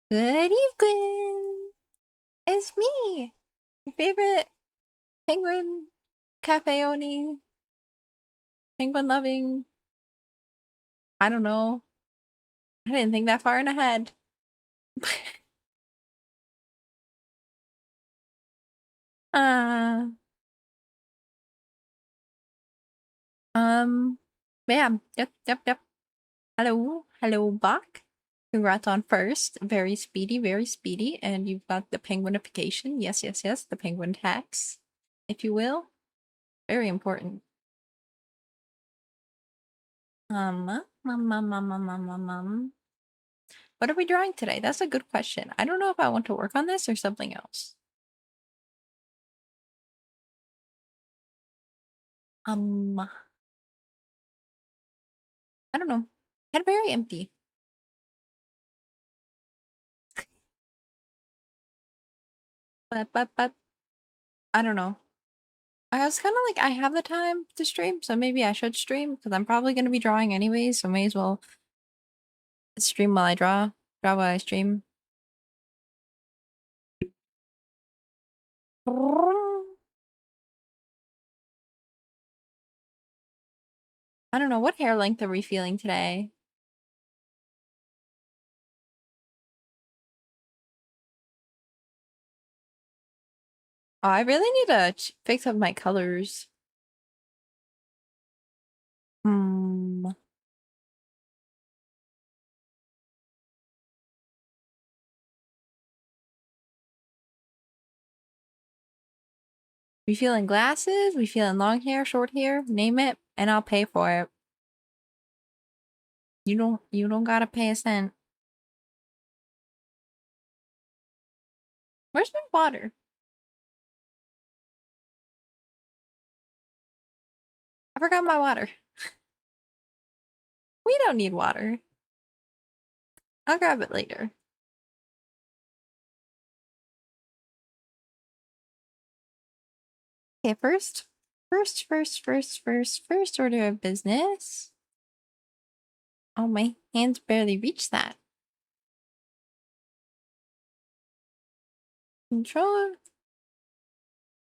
Good evening! It's me, your favorite penguin cafe owning, penguin loving. I don't know. I didn't think that far in ahead. uh, um, yeah, yep. Hello, Bach. Congrats on first. Very speedy, very speedy. And you've got the penguinification. Yes, the penguin tax, if you will. Very important. Um. What are we drawing today? That's a good question. I don't know if I want to work on this or something else. I don't know. Head very empty. But I don't know. I was kind of like, I have the time to stream, so maybe I should stream because I'm probably going to be drawing anyways, so may as well stream while I draw while I stream. I don't know. What hair length are we feeling today? Oh, I really need to fix up my colors. Hmm. We feeling glasses? We feeling long hair, short hair? Name it, and I'll pay for it. You don't gotta pay a cent. Where's my water? I forgot my water. We don't need water. I'll grab it later. Okay, first order of business. Oh, my hands barely reach that. Control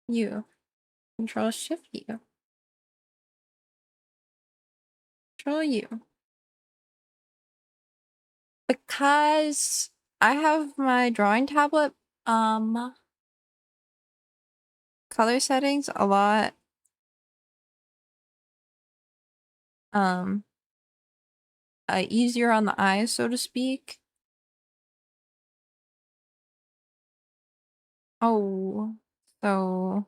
U. Control Shift U. Control U. Because I have my drawing tablet, color settings a lot, um, easier on the eyes, so to speak. Oh, so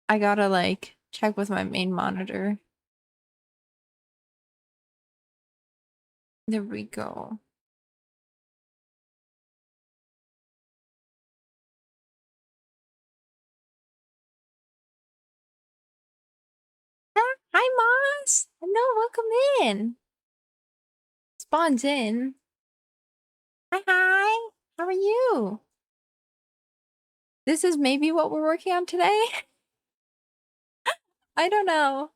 I gotta like check with my main monitor. There we go. Hi, Moss. No, welcome in. Spawns in. Hi. How are you? This is maybe what we're working on today? I don't know.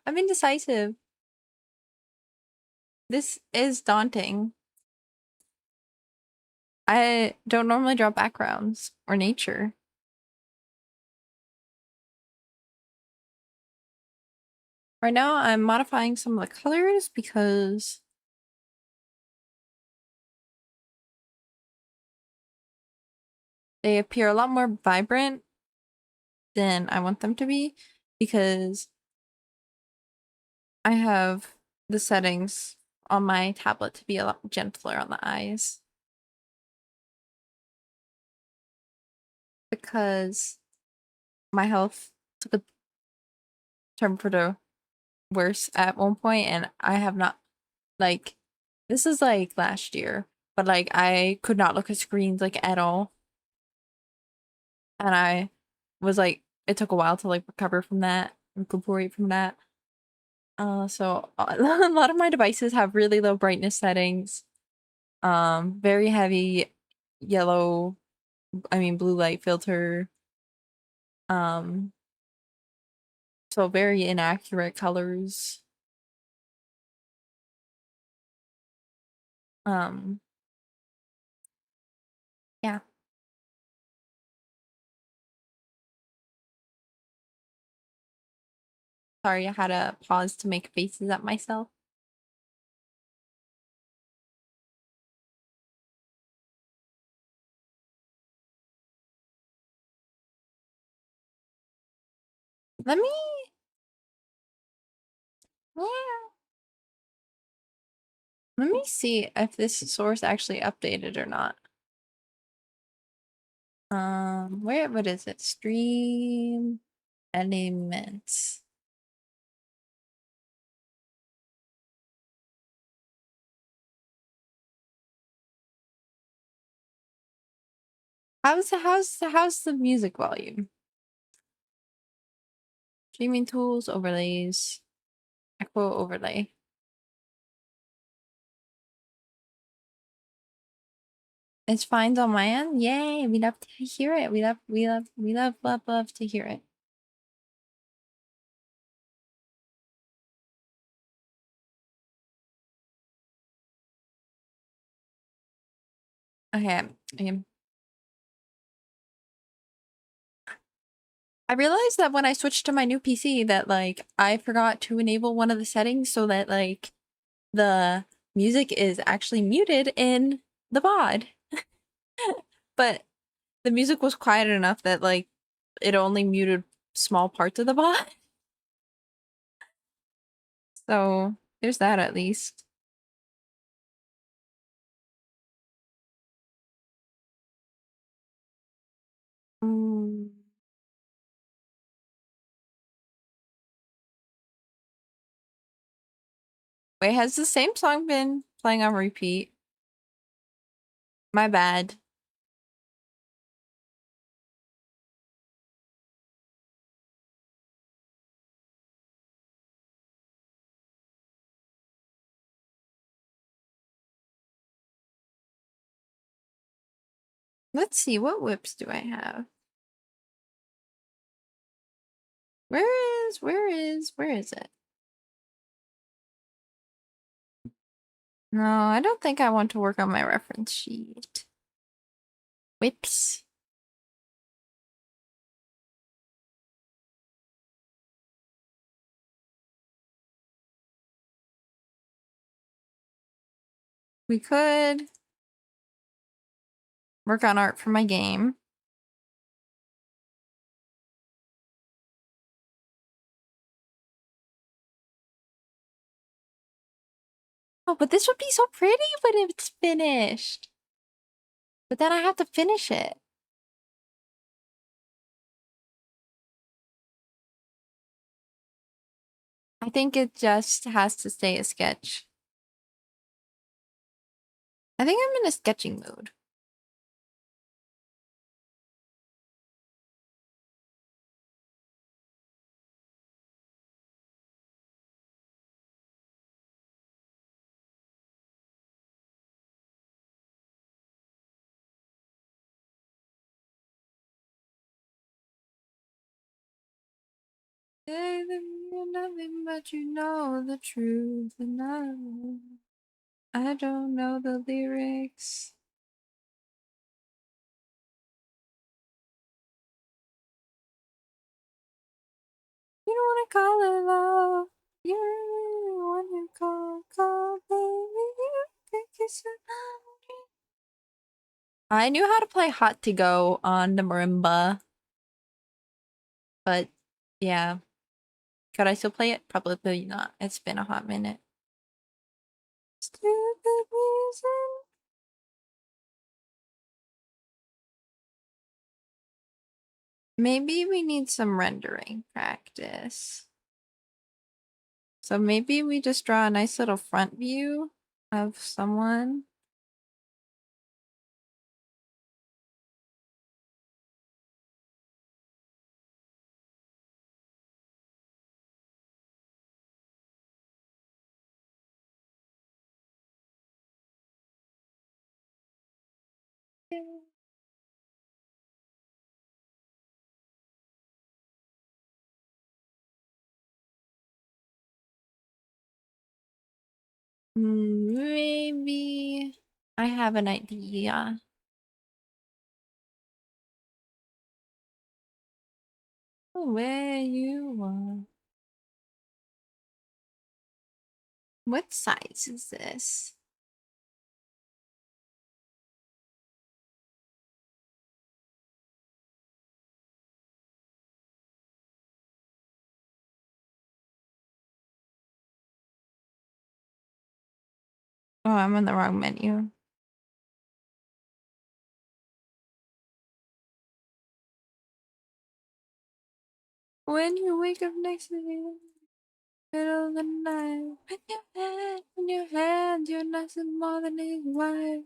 I'm indecisive. This is daunting. I don't normally draw backgrounds or nature. Right now, I'm modifying some of the colors because they appear a lot more vibrant than I want them to be because I have the settings on my tablet to be a lot gentler on the eyes. Because my health took a turn for the worse at one point, and I have not, like, this is like last year, but like I could not look at screens like at all. And I was like, it took a while to like recover from that, recuperate from that. So a lot of my devices have really low brightness settings, very heavy yellow, I mean blue light filter, um, So very inaccurate colors. Um, yeah. Sorry, I had to pause to make faces at myself. Let me, yeah. Let me see if this source actually updated or not. What is it? Stream elements. How's the music volume? Streaming tools, overlays, echo overlay. It's fine on my end. Yay! We love to hear it. We love to hear it. Okay. I realized that when I switched to my new PC that like I forgot to enable one of the settings so that like the music is actually muted in the VOD. But the music was quiet enough that like it only muted small parts of the VOD. So there's that at least. Mm. Wait, has the same song been playing on repeat? My bad. Let's see, what whips do I have? Where is it? No, I don't think I want to work on my reference sheet. Whips. We could work on art for my game. Oh, but this would be so pretty when it's finished. But then I have to finish it. I think it just has to stay a sketch. I think I'm in a sketching mood. Say that you're nothing but you know the truth and I don't know the lyrics. You don't wanna call it love. You really wanna call baby. You think it's I knew how to play Hot to Go on the marimba, but yeah. Could I still play it? Probably not. It's been a hot minute. Stupid reason. Maybe we need some rendering practice. So maybe we just draw a nice little front view of someone. I have an idea. Where you are. What size is this? Oh, I'm on the wrong menu. When you wake up next to me, middle of the night, with your head in your hand, you're nothing more than his wife.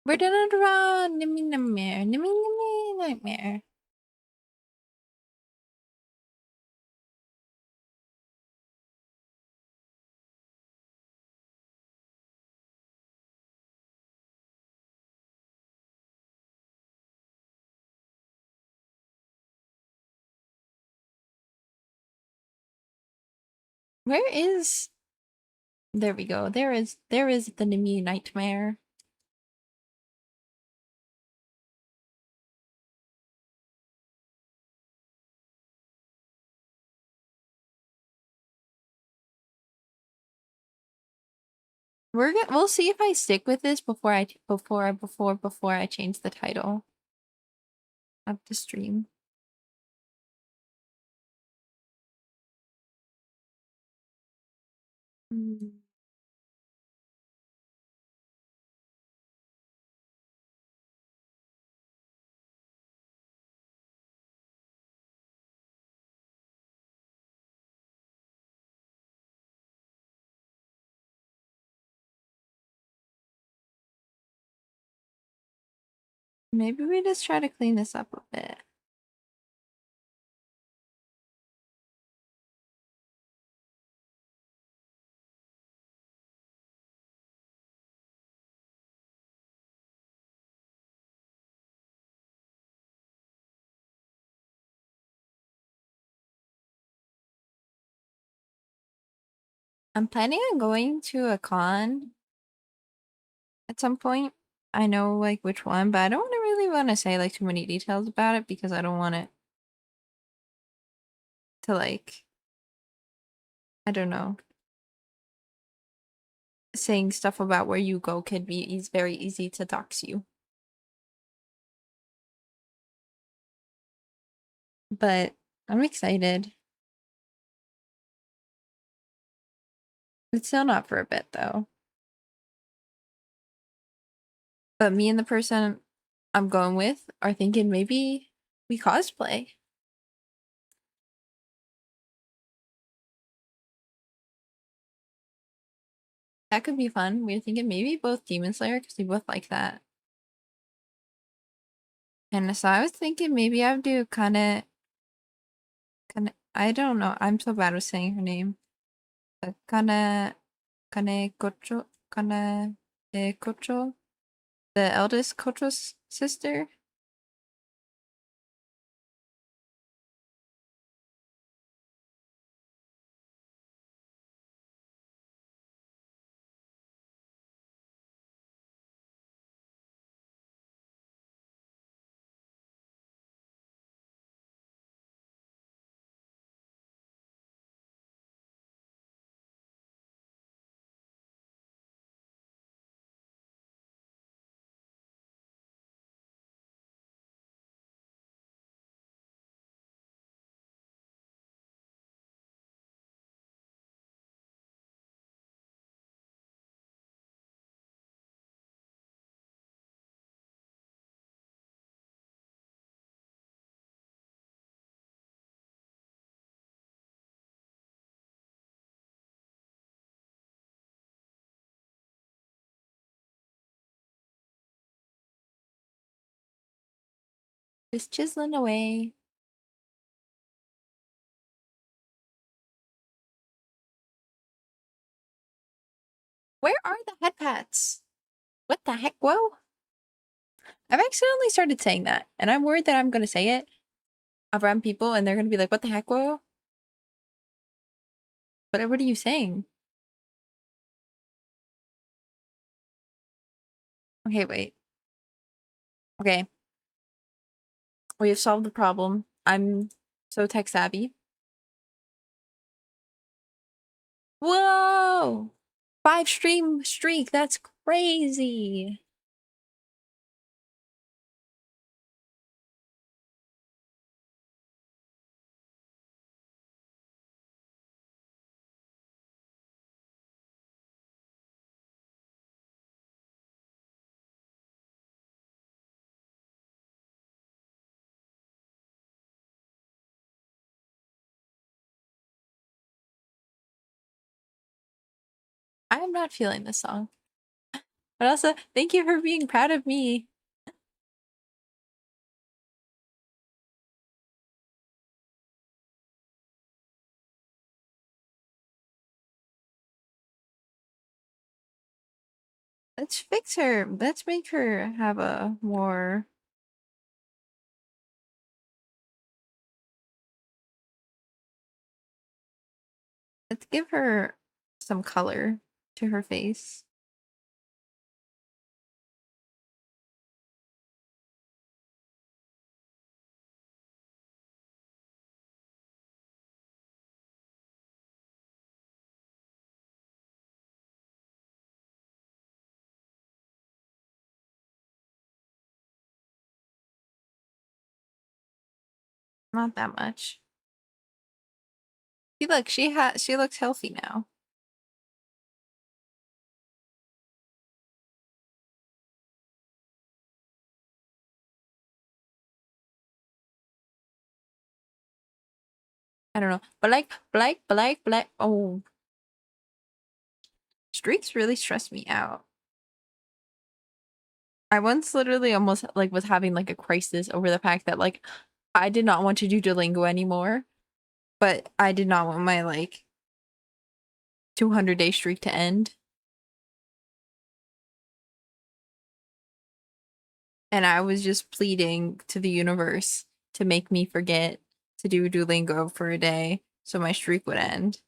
We're gonna run, nimmy nightmare, nimmy nimmy nightmare. Where is? There we go. There is the nimmy nightmare. We'll see if I stick with this before I change the title of the stream. Mm. Maybe we just try to clean this up a bit. I'm planning on going to a con at some point. I know like which one, but I don't really want to say like too many details about it because I don't want it to like, I don't know. Saying stuff about where you go could be very easy to dox you. But I'm excited. It's still not for a bit though. But me and the person I'm going with are thinking maybe we cosplay. That could be fun. We're thinking maybe both Demon Slayer because we both like that. And so I was thinking maybe I would do I don't know. I'm so bad with saying her name. Kane Kocho, Kane Kocho, the eldest Kocho's sister. Just chiseling away. Where are the head pats? What the heck, whoa? I've accidentally started saying that, and I'm worried that I'm gonna say it around people and they're gonna be like, what the heck, whoa? But what are you saying? Okay, wait. Okay. We have solved the problem. I'm so tech savvy. Whoa! 5 stream streak, that's crazy. I am not feeling this song. But also, thank you for being proud of me. Let's fix her. Let's make her have a more... Let's give her some color to her face. Not that much. See, look, she looks healthy now. I don't know. But like, oh. Streaks really stress me out. I once literally almost like was having like a crisis over the fact that like I did not want to do Duolingo anymore, but I did not want my like 200-day streak to end. And I was just pleading to the universe to make me forget to do Duolingo for a day so my streak would end.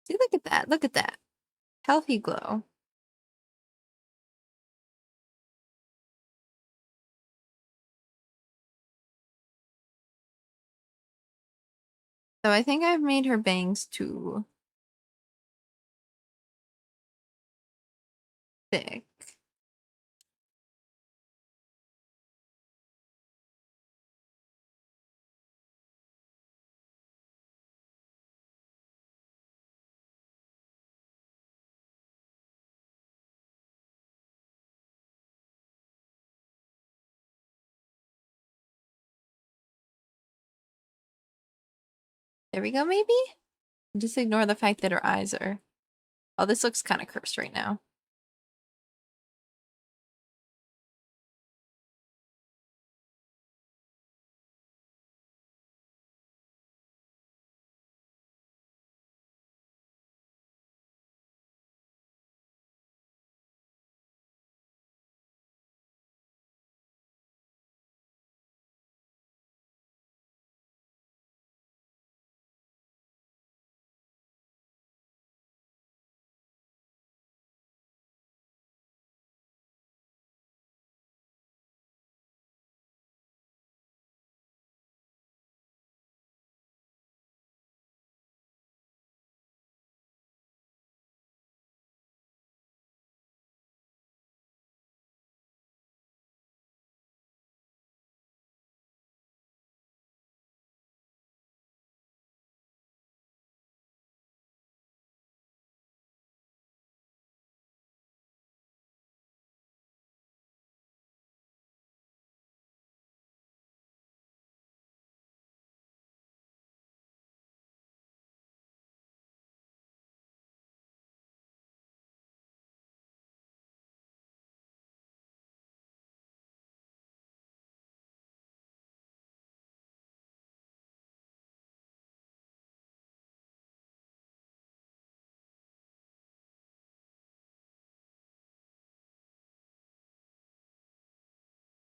See, look at that. Look at that. Healthy glow. So I think I've made her bangs too thick. There we go, maybe? Just ignore the fact that her eyes are... Oh, this looks kind of cursed right now.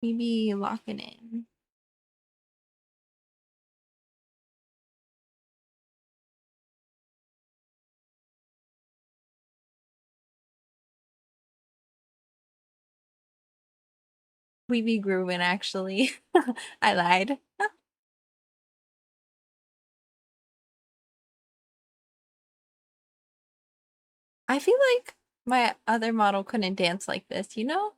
Maybe lock it in. We be grooving actually. I lied. I feel like my other model couldn't dance like this, you know?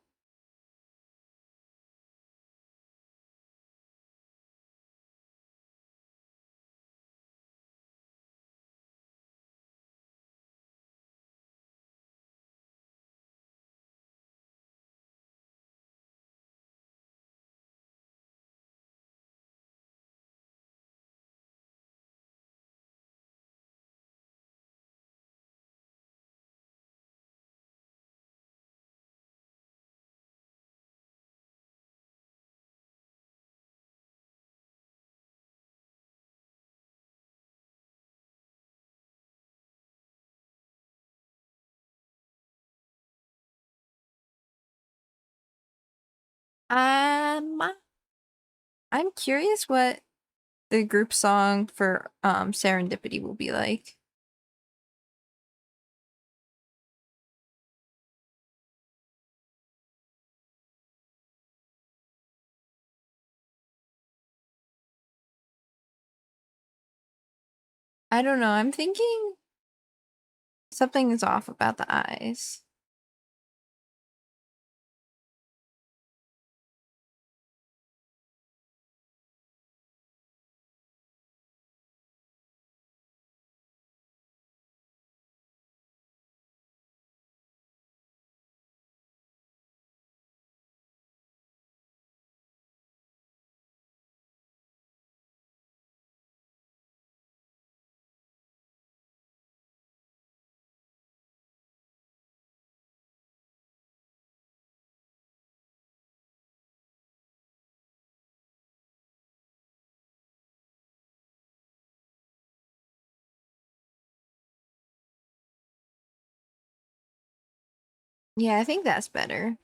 Um, I'm curious what the group song for Serendipity will be like. I don't know. I'm thinking something is off about the eyes. Yeah, I think that's better.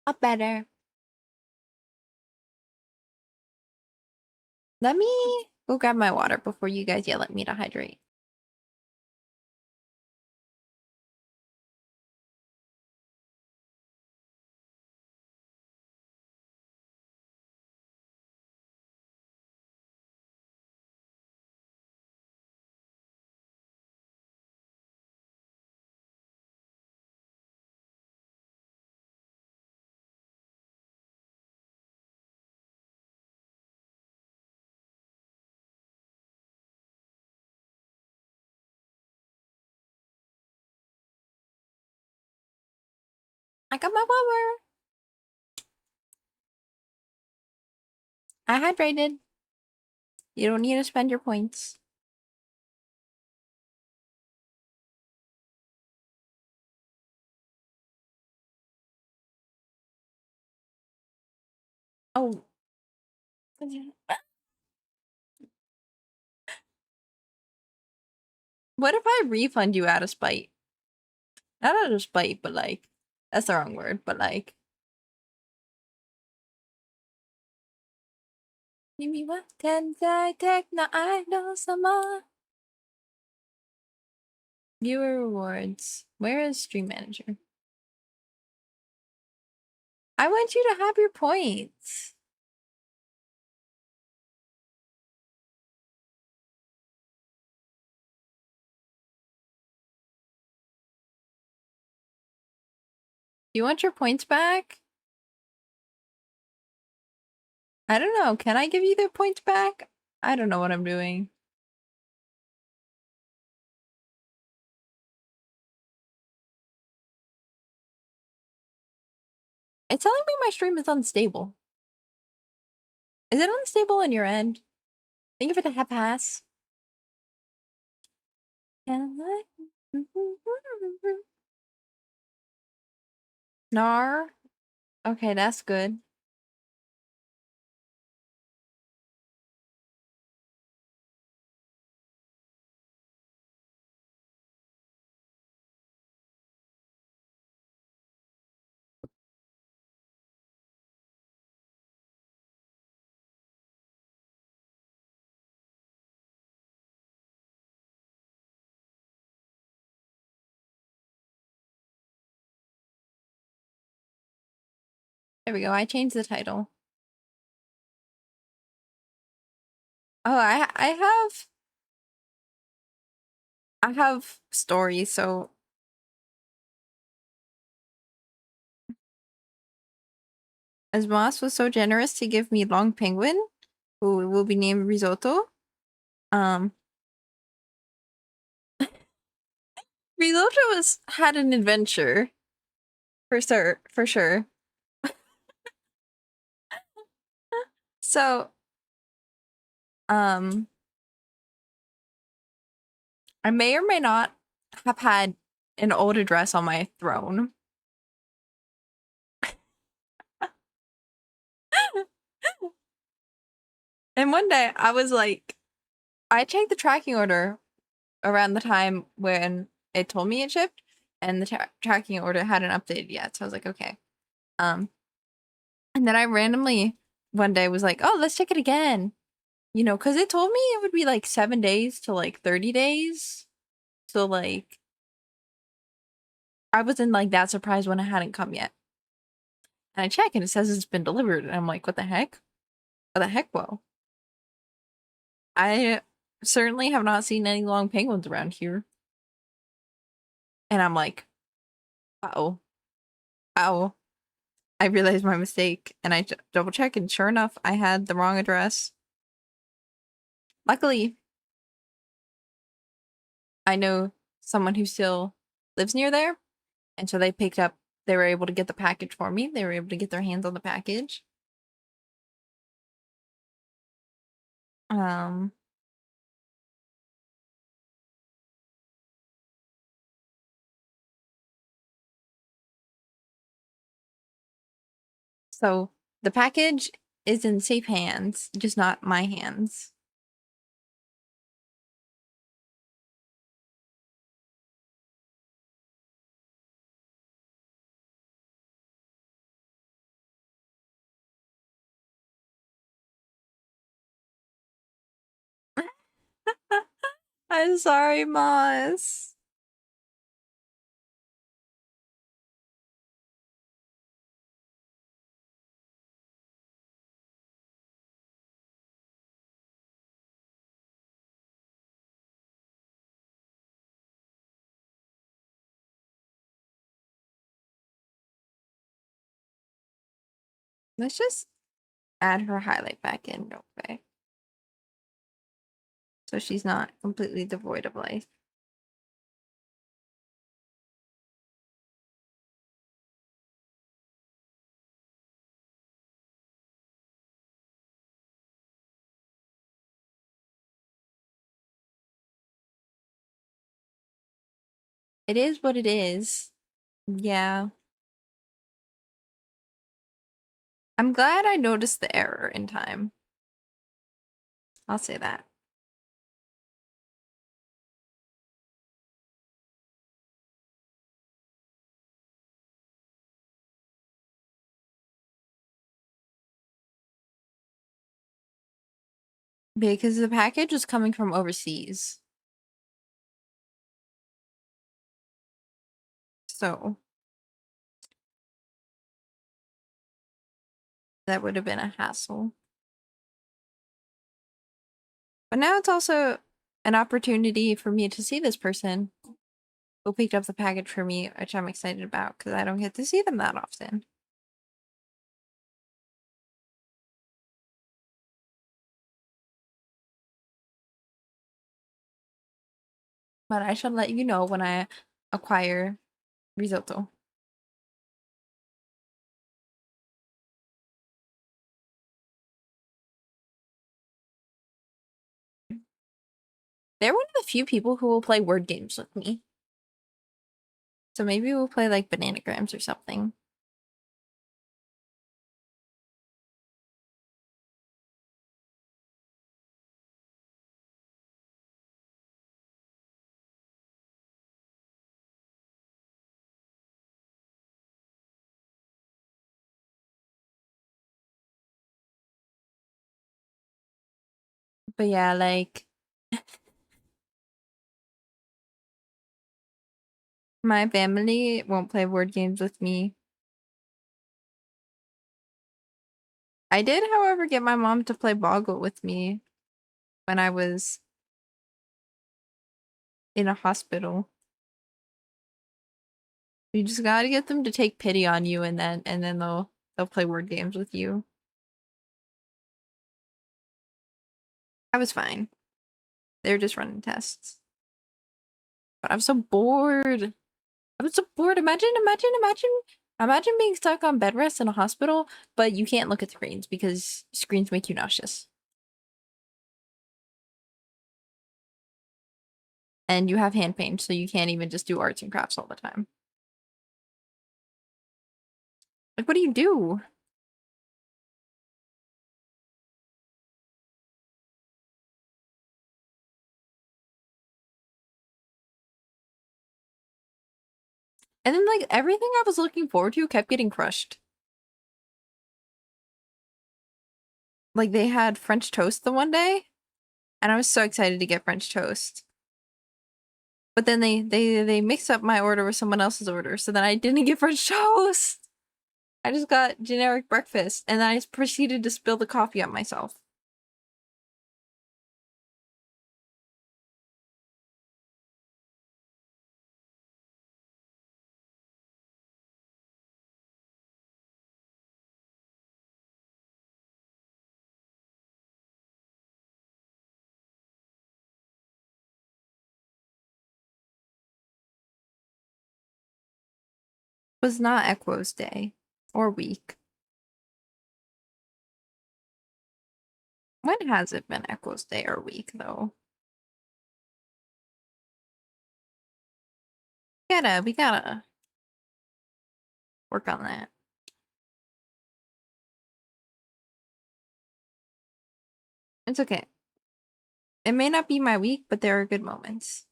Up better. Let me go grab my water before you guys yell at me to hydrate. I got my water. I hydrated. You don't need to spend your points. Oh. What if I refund you out of spite? Not out of spite, but like, that's the wrong word, but like, Mimi wa tensai techno idol sama. Viewer rewards. Where is Stream Manager? I want you to have your points. Do you want your points back? I don't know. Can I give you the points back? I don't know what I'm doing. It's telling me my stream is unstable. Is it unstable on your end? Thank you for the half pass. Nar. Okay, that's good. There we go. I changed the title. Oh, I have stories, so as Moss was so generous to give me Long Penguin, who will be named Risotto. Um Risotto had an adventure for sure. So, um I may or may not have had an old address on my throne. And one day I was like, I checked the tracking order around the time when it told me it shipped, and the tracking order hadn't updated yet. So I was like, okay. Um, and then I randomly one day was like, oh, let's check it again. You know, because it told me it would be like 7 days to like 30 days. So like, I wasn't like that surprised when it hadn't come yet. And I check and it says it's been delivered, and I'm like, what the heck? What the heck, whoa. I certainly have not seen any long penguins around here. And I'm like, uh-oh, oh, I realized my mistake, and I double checked, and sure enough, I had the wrong address. Luckily, I know someone who still lives near there, and so they were able to get the package for me. They were able to get their hands on the package. Um, so the package is in safe hands, just not my hands. I'm sorry, Moss. Let's just add her highlight back in real quick, so she's not completely devoid of life. It is what it is. Yeah. I'm glad I noticed the error in time. I'll say that. Because the package was coming from overseas. So that would have been a hassle. But now it's also an opportunity for me to see this person who picked up the package for me, which I'm excited about because I don't get to see them that often. But I shall let you know when I acquire risotto. They're one of the few people who will play word games with me. So maybe we'll play like bananagrams or something. But yeah, like my family won't play word games with me. I did, however, get my mom to play Boggle with me when I was in a hospital. You just gotta get them to take pity on you, and then they'll play word games with you. I was fine. They were just running tests. But I'm so bored. I'm so bored. Imagine being stuck on bed rest in a hospital, but you can't look at screens because screens make you nauseous. And you have hand pain, so you can't even just do arts and crafts all the time. Like, what do you do? And then, like, everything I was looking forward to kept getting crushed. Like, they had French toast the one day, and I was so excited to get French toast. But then they mixed up my order with someone else's order, so then I didn't get French toast. I just got generic breakfast, and then I proceeded to spill the coffee on myself. It was not Equo's day or week. When has it been Equo's day or week, though? We gotta work on that. It's okay. It may not be my week, but there are good moments.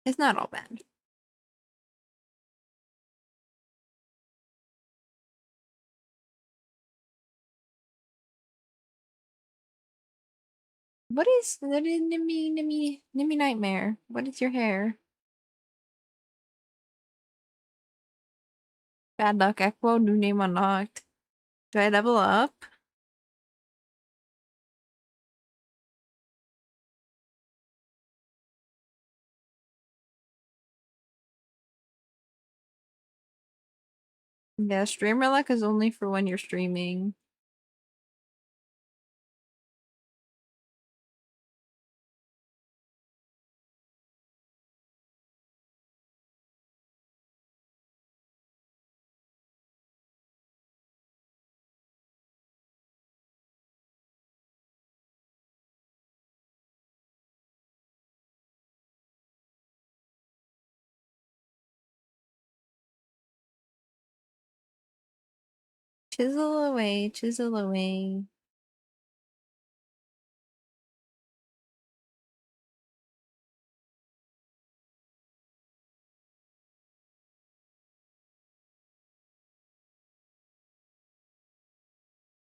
It's not all bad. What is the Nimmy Nightmare? What is your hair? Bad luck, Echo, new name unlocked. Do I level up? Yeah, streamer luck is only for when you're streaming. Chisel away, chisel away.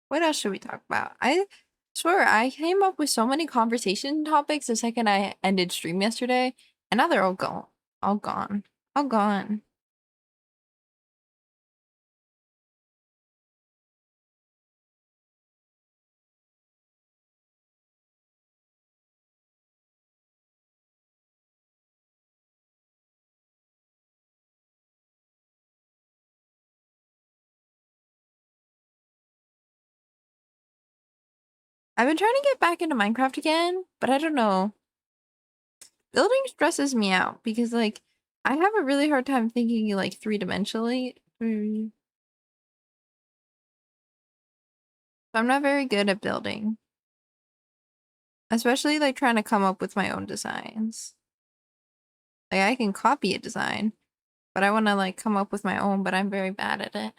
What else should we talk about? I swear I came up with so many conversation topics the second I ended stream yesterday, and now they're all gone. All gone. All gone. I've been trying to get back into Minecraft again, but I don't know. Building stresses me out because, like, I have a really hard time thinking, like, three-dimensionally. So I'm not very good at building. Especially, like, trying to come up with my own designs. Like, I can copy a design, but I want to, like, come up with my own, but I'm very bad at it.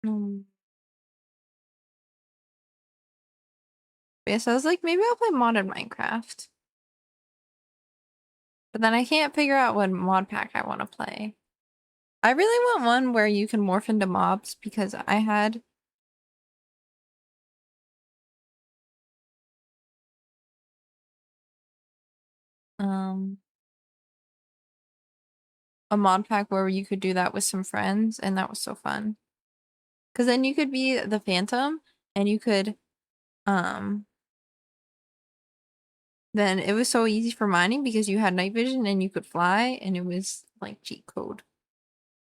Mm. Yeah, so I was like, maybe I'll play modded Minecraft. But then I can't figure out what mod pack I want to play. I really want one where you can morph into mobs because I had um a mod pack where you could do that with some friends, and that was so fun. Because then you could be the Phantom, and you could um then it was so easy for mining because you had night vision and you could fly, and it was like cheat code.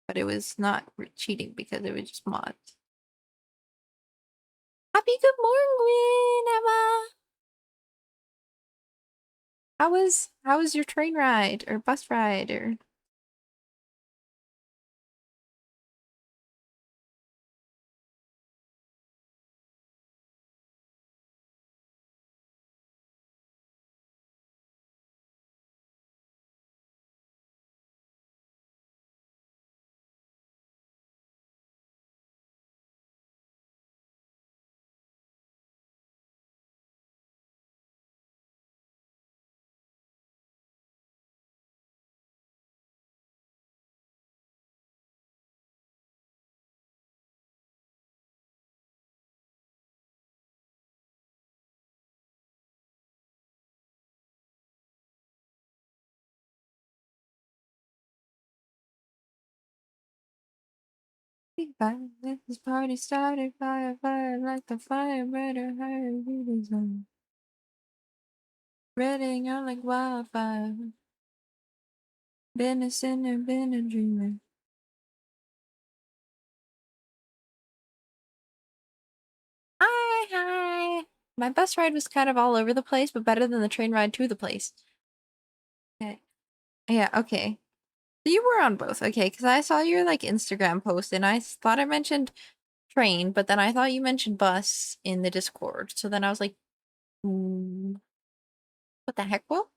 But it was not cheating because it was just mods. Happy good morning, Emma. How was your train ride or bus ride or this party started fire, fire like the fire better higher on. Spreading out like wildfire. Been a sinner, been a dreamer. Hi, hi. My bus ride was kind of all over the place, but better than the train ride to the place. Okay. Yeah, okay. So you were on both, okay? Because I saw your like Instagram post, and I thought I mentioned train, but then I thought you mentioned bus in the Discord. So then I was like, what the heck, Will?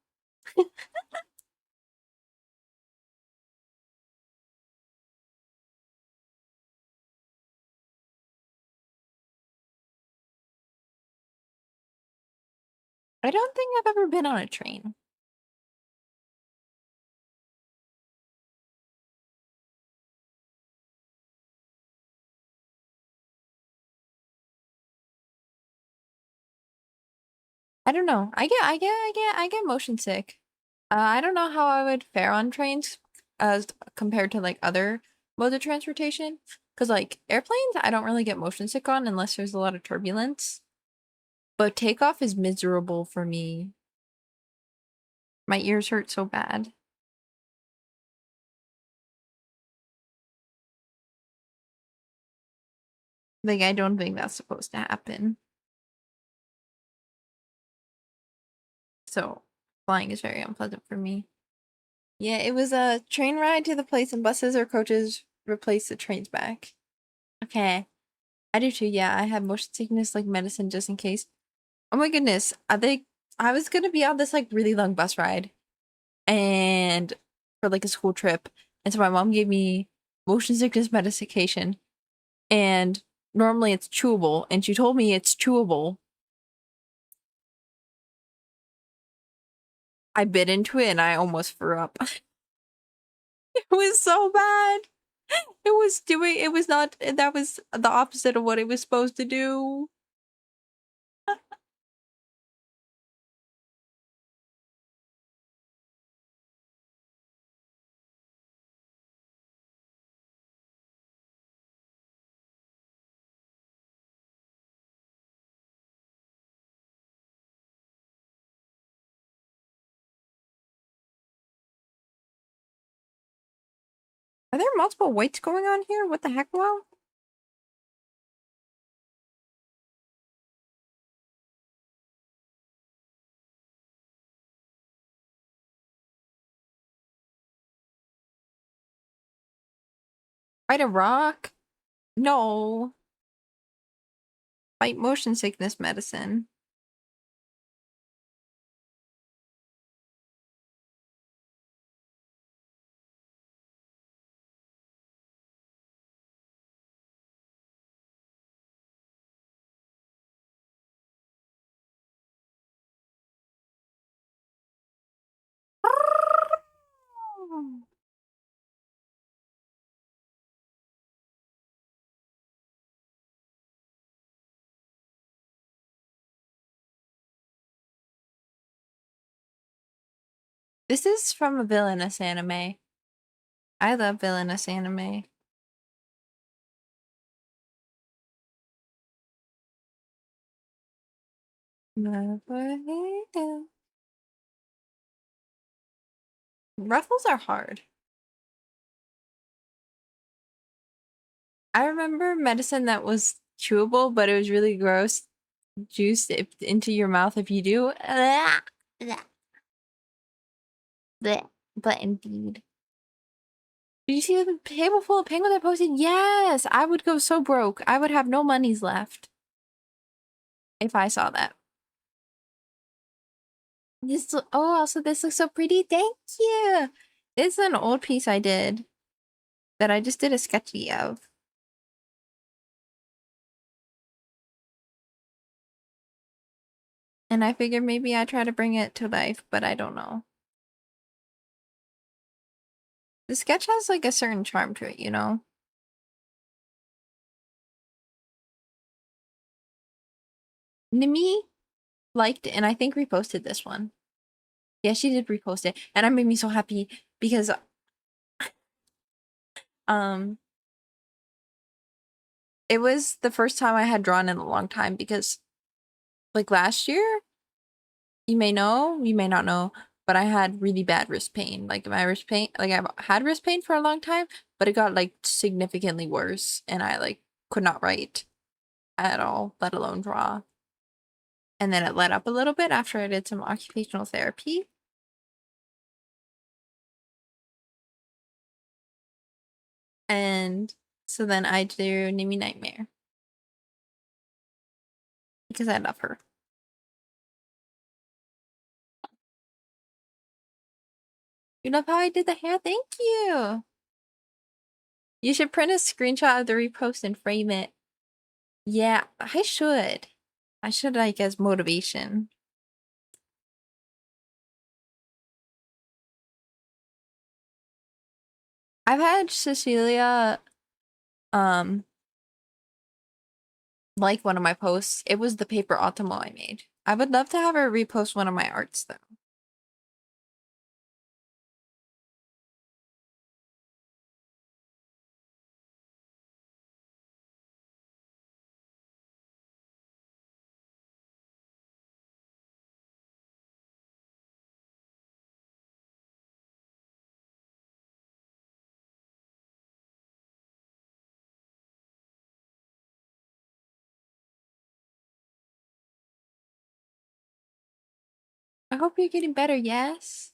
I don't think I've ever been on a train. I don't know. I get motion sick. I don't know how I would fare on trains as compared to like other modes of transportation. Because like airplanes, I don't really get motion sick on unless there's a lot of turbulence. But takeoff is miserable for me. My ears hurt so bad. Like I don't think that's supposed to happen. So flying is very unpleasant for me. Yeah, it was a train ride to the place, and buses or coaches replace the trains back. Okay. I do too. Yeah, I have motion sickness like medicine just in case. Oh my goodness. I was gonna be on this like really long bus ride and for like a school trip. And so my mom gave me motion sickness medication, and normally it's chewable, and she told me it's chewable. I bit into it and I almost threw up. It was so bad. It was not, that was the opposite of what it was supposed to do. Are there multiple weights going on here? What the heck, Well, fight a rock? No. Fight motion sickness medicine. This is from a villainous anime. I love villainous anime. Ruffles are hard. I remember medicine that was chewable, but it was really gross. Juice into your mouth if you do. But indeed. Did you see the table full of penguins I posted? Yes! I would go so broke. I would have no monies left if I saw that. Oh, also this looks so pretty. Thank you. This is an old piece I did that I just did a sketchy of. And I figured maybe I try to bring it to life, but I don't know. The sketch has like a certain charm to it, you know? Nimi liked and I think reposted this one. Yeah, she did repost it. And that made me so happy because um it was the first time I had drawn in a long time because like last year, you may know, you may not know, but I had really bad wrist pain. Like my wrist pain, like I've had wrist pain for a long time, but it got like significantly worse and I like could not write at all, let alone draw. And then it let up a little bit after I did some occupational therapy. And so then I drew Nimi Nightmare because I love her. You love how I did the hair? Thank you. You should print a screenshot of the repost and frame it. Yeah, I should. I should like as motivation. I've had Cecilia um like one of my posts. It was the paper Automo I made. I would love to have her repost one of my arts though. I hope you're getting better, yes?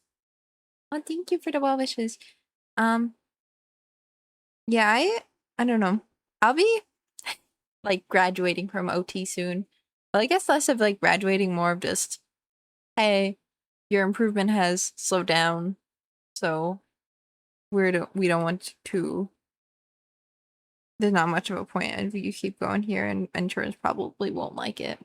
Oh, thank you for the well wishes. Um, yeah, I don't know. I'll be like graduating from OT soon. But I guess less of like graduating, more of just, hey, your improvement has slowed down, so we don't want to. There's not much of a point if you keep going here, and insurance probably won't like it.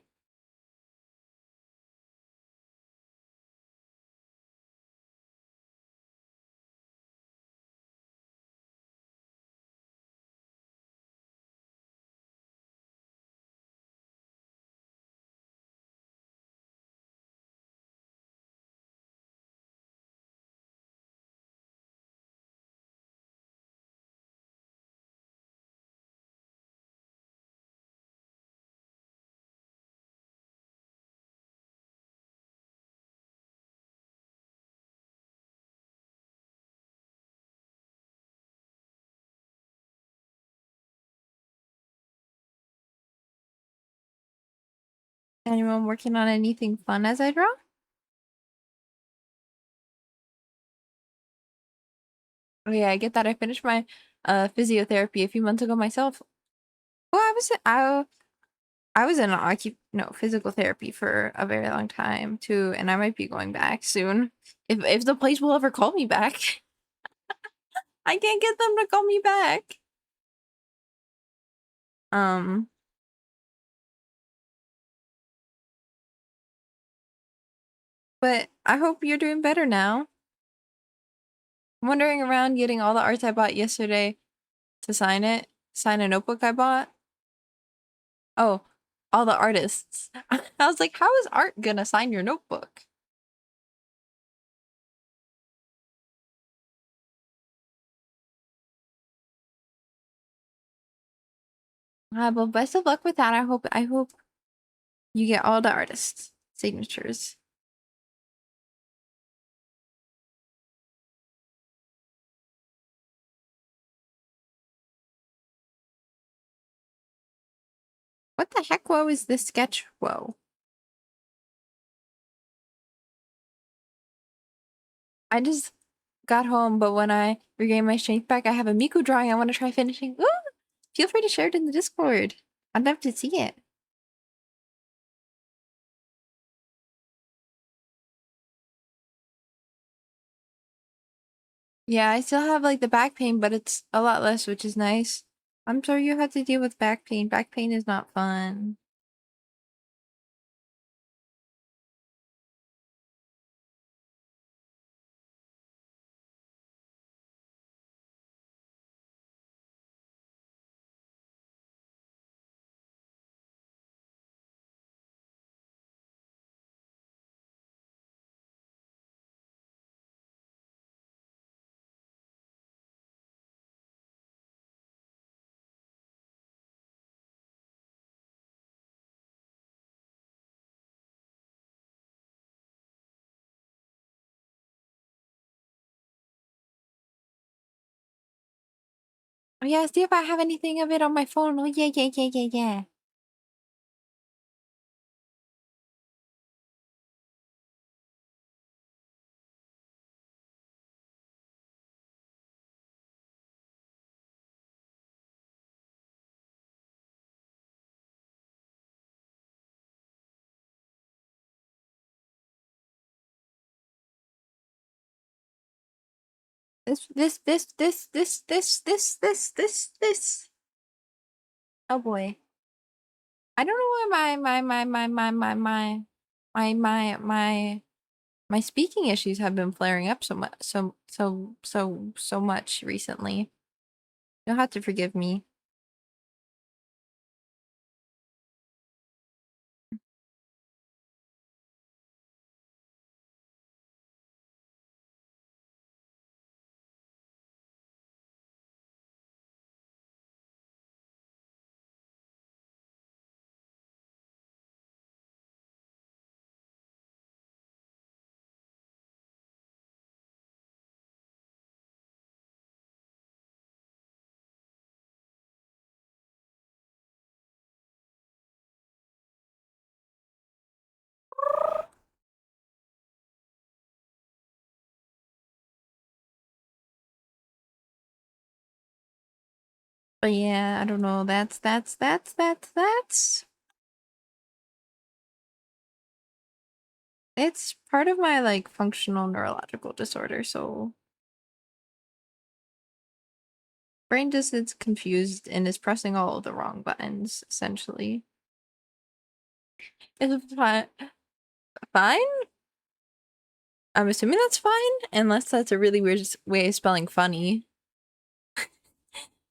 Anyone working on anything fun as I draw? Oh yeah, I get that. I finished my physiotherapy a few months ago myself. Well, I was in physical therapy for a very long time too, and I might be going back soon. If the place will ever call me back. I can't get them to call me back. Um, but I hope you're doing better now. I'm wandering around getting all the arts I bought yesterday to sign a notebook I bought. Oh, all the artists. I was like, how is art gonna sign your notebook? Well, best of luck with that. I hope you get all the artists' signatures. What the heck? Whoa, is this sketch? Whoa. I just got home, but when I regain my strength back, I have a Miku drawing I want to try finishing. Ooh, feel free to share it in the Discord. I'd love to see it. Yeah, I still have like the back pain, but it's a lot less, which is nice. I'm sorry you had to deal with back pain. Back pain is not fun. Oh yeah, see if I have anything of it on my phone. Oh yeah, yeah, yeah, yeah, yeah. This. Oh boy. I don't know why my speaking issues have been flaring up so much so much recently. You'll have to forgive me. But yeah, I don't know. That's it's part of my like functional neurological disorder, so brain just is confused and is pressing all of the wrong buttons, essentially. It's fine. Fine? I'm assuming that's fine, unless that's a really weird way of spelling funny.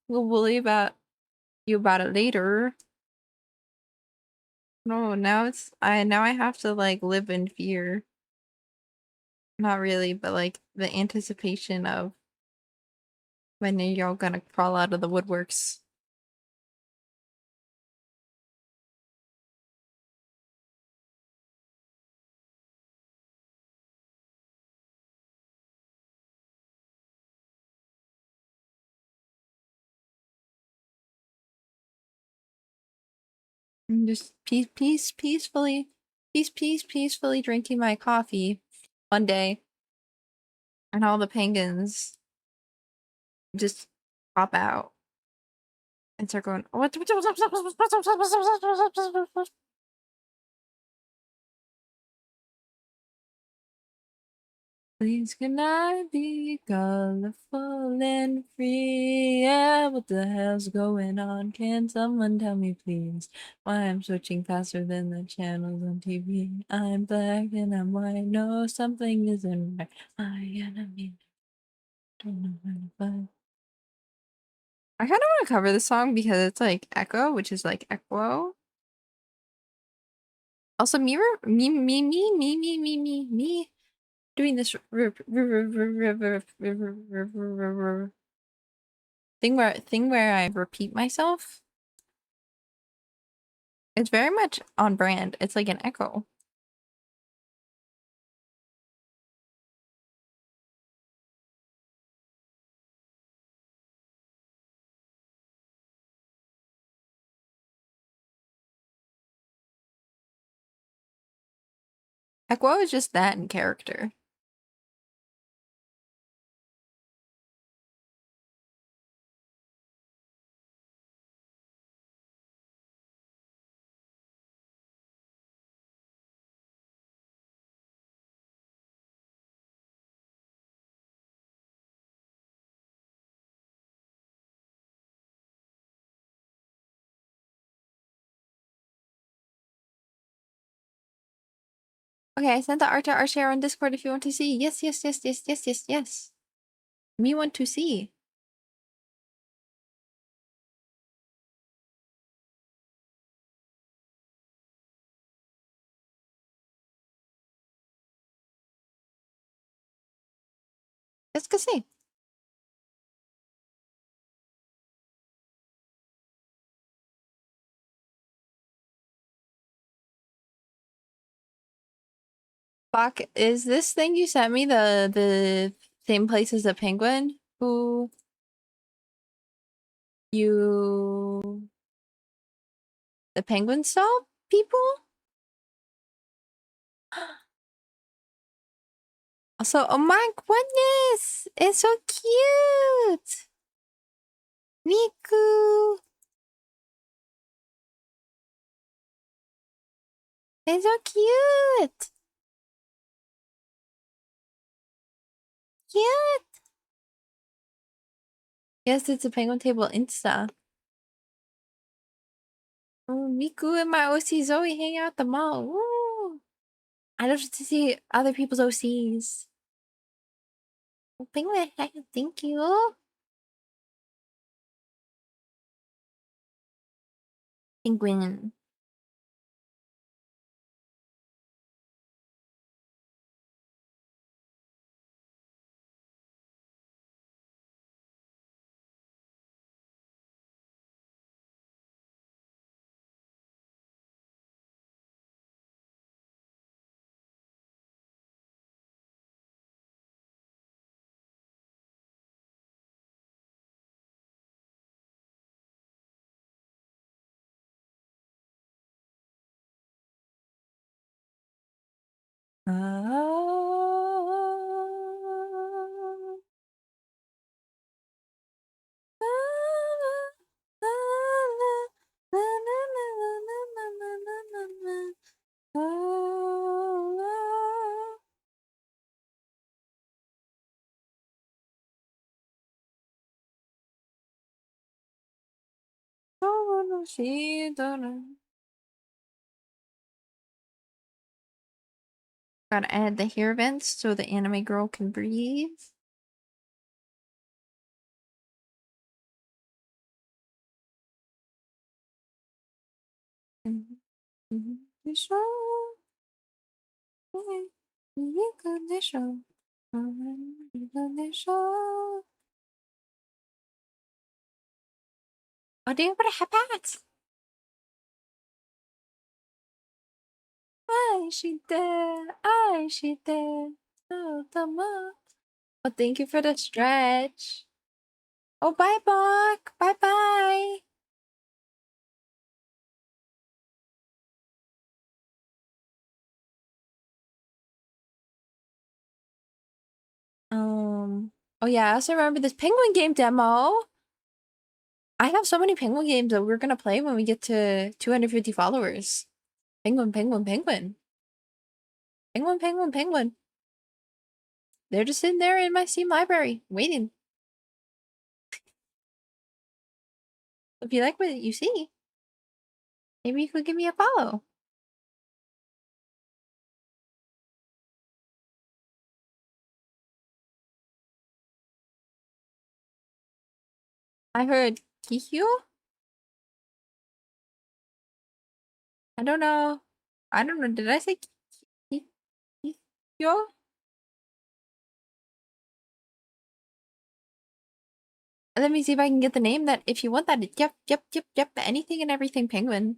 We'll worry about you about it later. No, now I have to like live in fear. Not really, but like the anticipation of when y'all gonna crawl out of the woodworks. I'm just peacefully drinking my coffee one day, and all the penguins just pop out and start going, what? Please can I be colorful and free? Yeah, what the hell's going on? Can someone tell me, please? Why I'm switching faster than the channels on TV? I'm black and I'm white. No, something isn't right. My enemy don't know how to fight. I kind of want to cover the song because it's like Echo, which is like Echo. Also, me doing this thing where I repeat myself. It's very much on brand. It's like an echo. Echo is just that in character. Okay, I sent the art to our share on Discord if you want to see. Yes, yes, yes, yes, yes, yes, yes. Me want to see. Qu'est-ce que c'est? Fuck, is this thing you sent me the same place as the penguin who you the penguin saw people? Also, oh my goodness! It's so cute! Miku! It's so cute! Cute! Yes, it's a penguin table Insta. Oh, Miku and my OC Zoe hang out at the mall. Woo! I love to see other people's OCs. Oh, penguin, thank you. Penguin. Gotta add the hair vents so the anime girl can breathe. 어디 해버려 해봐! 아이시대. Oh, thank you for the stretch. Oh, bye, Bok. Bye, bye. Oh yeah, I also remember this penguin game demo. I have so many penguin games that we're gonna play when we get to 250 followers. Penguin, penguin, penguin. Penguin, penguin, penguin. They're just sitting there in my Steam library, waiting. If you like what you see, maybe you could give me a follow. I heard Kikyo? I don't know. I don't know. Did I say Kikyo? Let me see if I can get the name that if you want that. Yep, yep, yep, yep. Anything and everything penguin.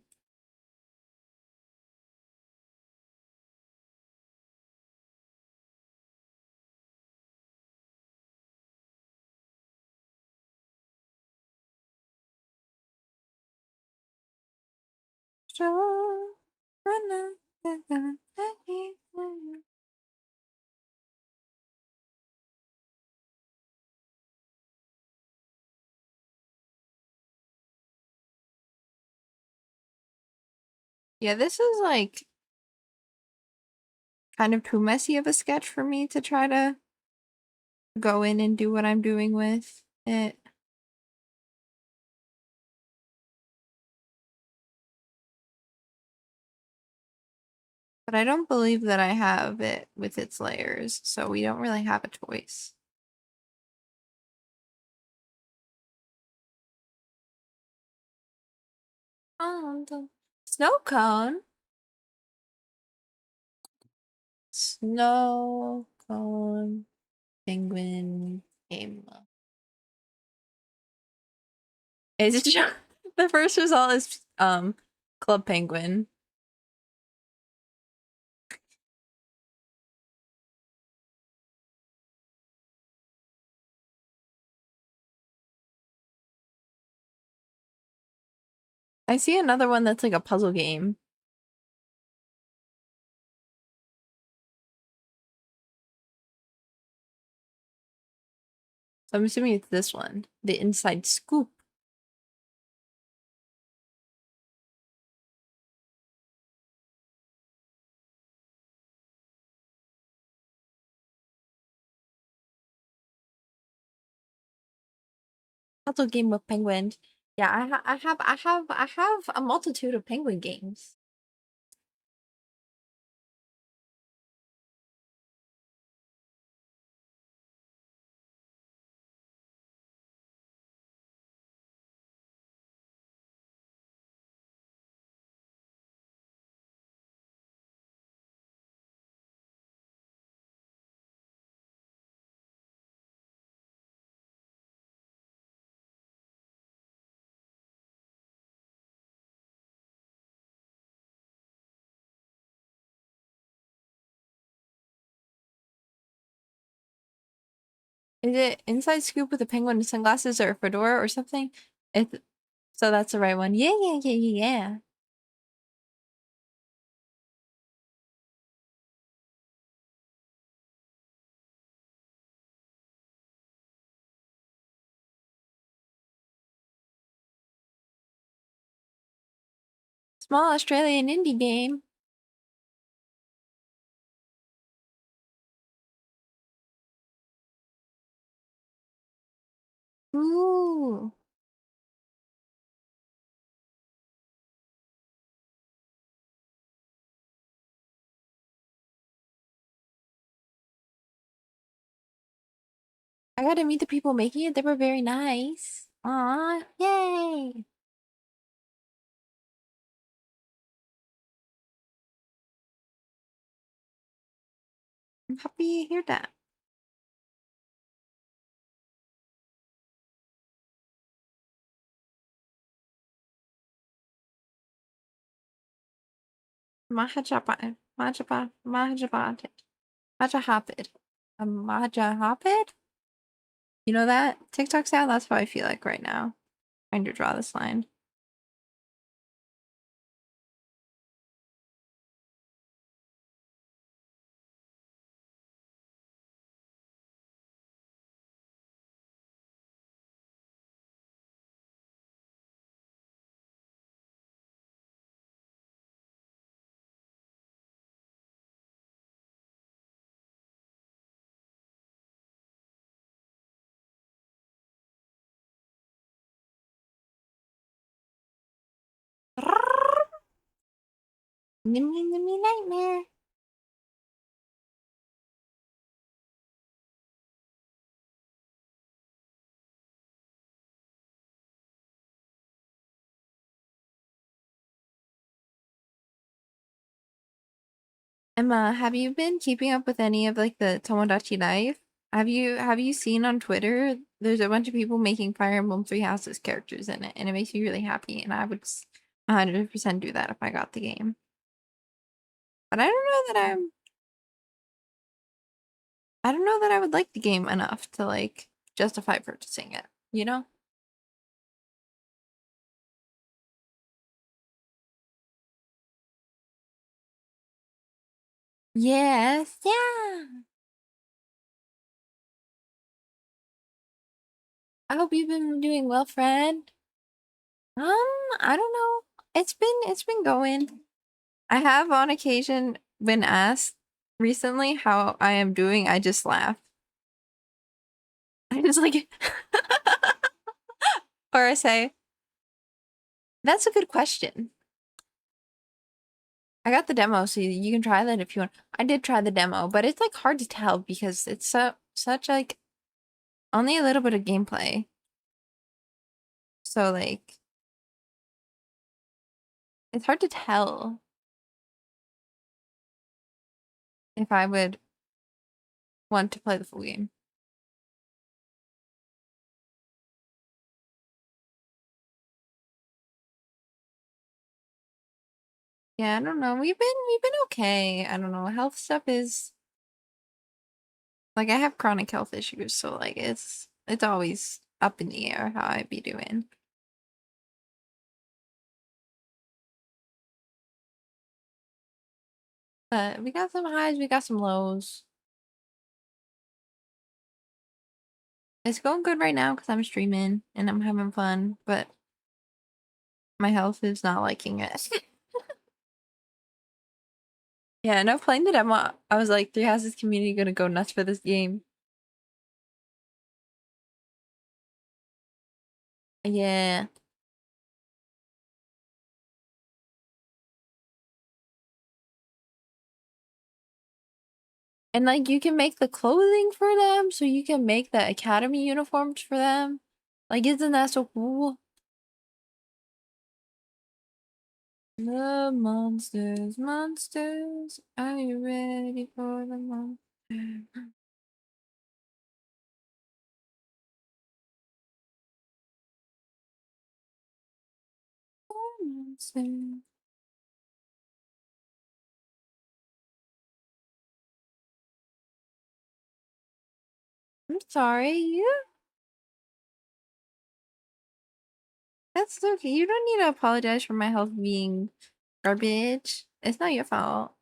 Yeah, this is like kind of too messy of a sketch for me to try to go in and do what I'm doing with it. But I don't believe that I have it with its layers, so we don't really have a choice. The snow cone. Snow cone penguin game. Is it just the first result is Club Penguin. I see another one that's like a puzzle game. So I'm assuming it's this one. The Inside Scoop. Puzzle game with penguins. Yeah, I have a multitude of penguin games. Is it Inside Scoop with a penguin with sunglasses or a fedora or something? It so that's the right one. Yeah, yeah, yeah, yeah, yeah. Small Australian indie game. Ooh. I got to meet the people making it. They were very nice. Aw, yay. I'm happy to hear that. Mahajapa, Mahajapa, Mahajapad, Mahajahapid. A Mahajahapid? You know that TikTok sound? That's how I feel like right now. Trying to draw this line. Nimmy nimmy nightmare. Emma, have you been keeping up with any of like the Tomodachi Life? Have you seen on Twitter? There's a bunch of people making Fire Emblem Three Houses characters in it, and it makes me really happy. And I would 100% do that if I got the game. But I don't know that I would like the game enough to like justify purchasing it, you know? Yes, yeah. I hope you've been doing well, friend. I don't know. It's been going. I have on occasion been asked recently how I am doing. I just laugh. I just like or I say, that's a good question. I got the demo, so you can try that if you want. I did try the demo, but it's like hard to tell because it's such like only a little bit of gameplay. So like it's hard to tell if I would want to play the full game. Yeah, I don't know. We've been okay. I don't know. Health stuff is like I have chronic health issues, so like it's always up in the air how I be doing. But we got some highs, we got some lows. It's going good right now because I'm streaming and I'm having fun, but my health is not liking it. Yeah, no, playing the demo, I was like, 3 Houses community gonna go nuts for this game. Yeah. And like you can make the clothing for them, so you can make the academy uniforms for them. Like, isn't that so cool? The monsters, monsters, are you ready for the monster? Monster. I'm sorry, that's okay. You don't need to apologize for my health being garbage. It's not your fault.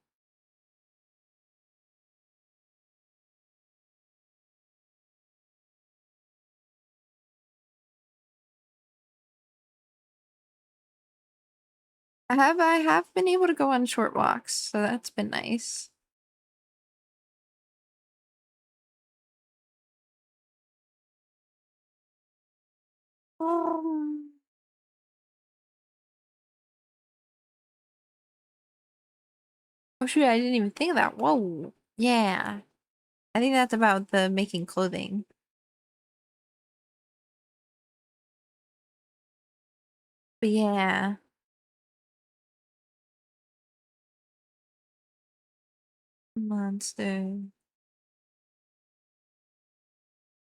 I have been able to go on short walks, so that's been nice. Um, oh shoot, I didn't even think of that. Whoa. Yeah. I think that's about the making clothing. But yeah. Monster.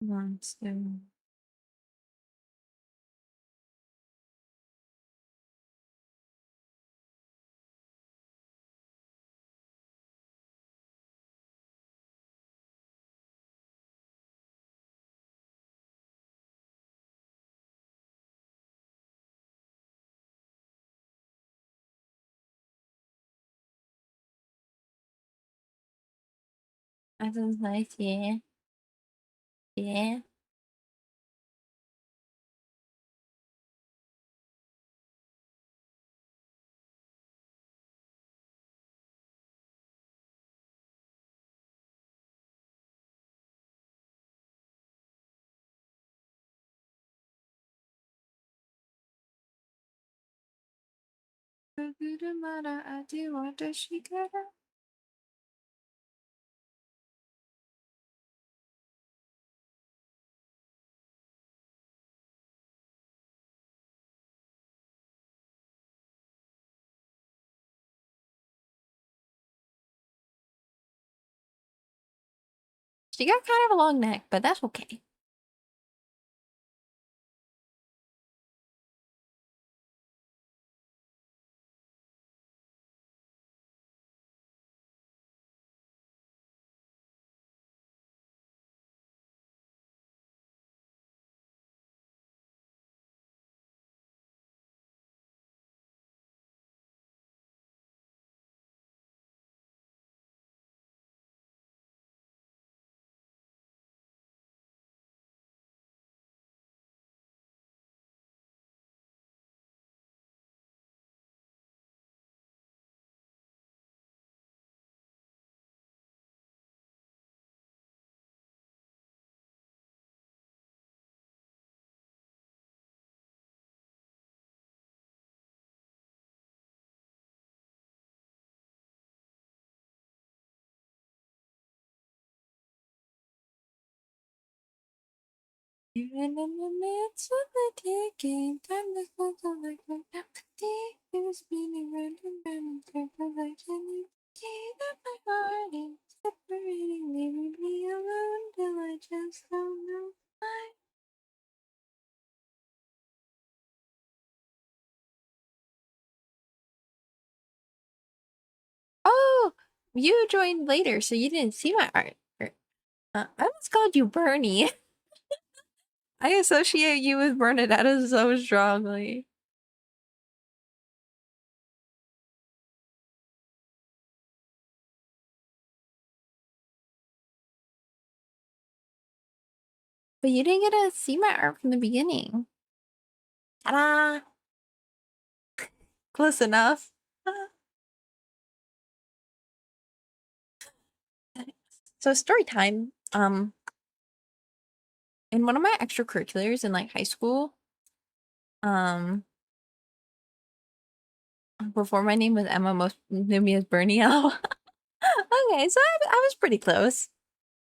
Monster. That sounds nice, yeah. Yeah. She got kind of a long neck, but that's okay. Even in the midst of the ticking, time is going to like my empty. It's spinning round and round in circles like any key that my heart is separating, leaving me alone till I just don't know why. Oh, you joined later, so you didn't see my art. I almost called you Bernie. I associate you with Bernadetta so strongly. But you didn't get to see my art from the beginning. Ta-da! Close enough. So story time. In one of my extracurriculars in like high school, um, before my name was Emma, most knew me as Bernie L. Okay, so I was pretty close.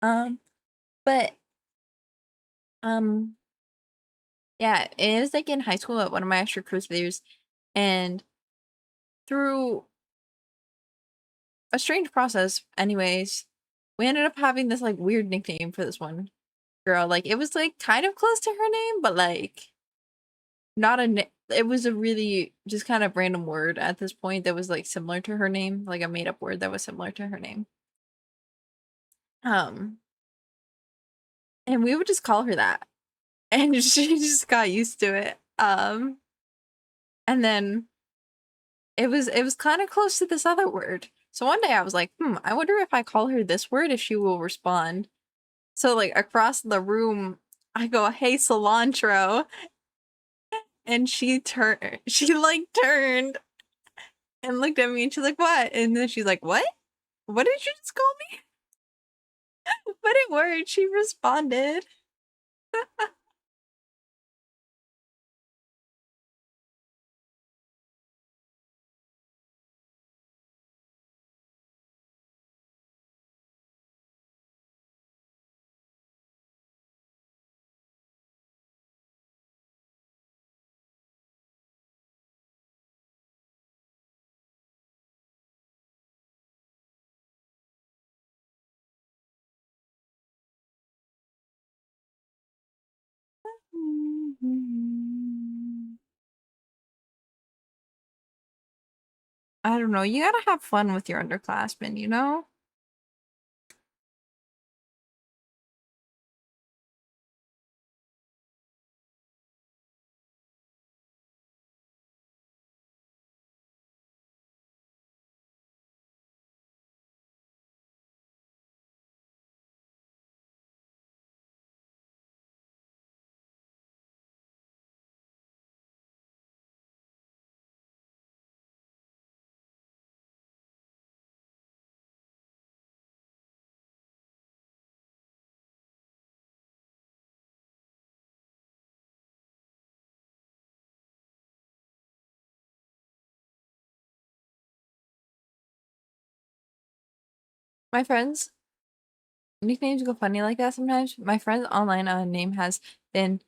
Um, but um, yeah, it was like in high school at one of my extracurriculars, and through a strange process, anyways, we ended up having this like weird nickname for this one girl. Like it was like kind of close to her name, but like not a it was a really just kind of random word at this point that was like similar to her name, like a made up word that was similar to her name. Um, and we would just call her that. And she just got used to it. And then it was kind of close to this other word. So one day I was like, I wonder if I call her this word if she will respond. So like across the room, I go, "Hey, cilantro," and she like turned and looked at me and she's like, "What?" And then she's like, "What? What did you just call me?" But it worked. She responded. I don't know. You gotta have fun with your underclassmen, you know? My friends' nicknames go funny like that sometimes. My friend's online name has been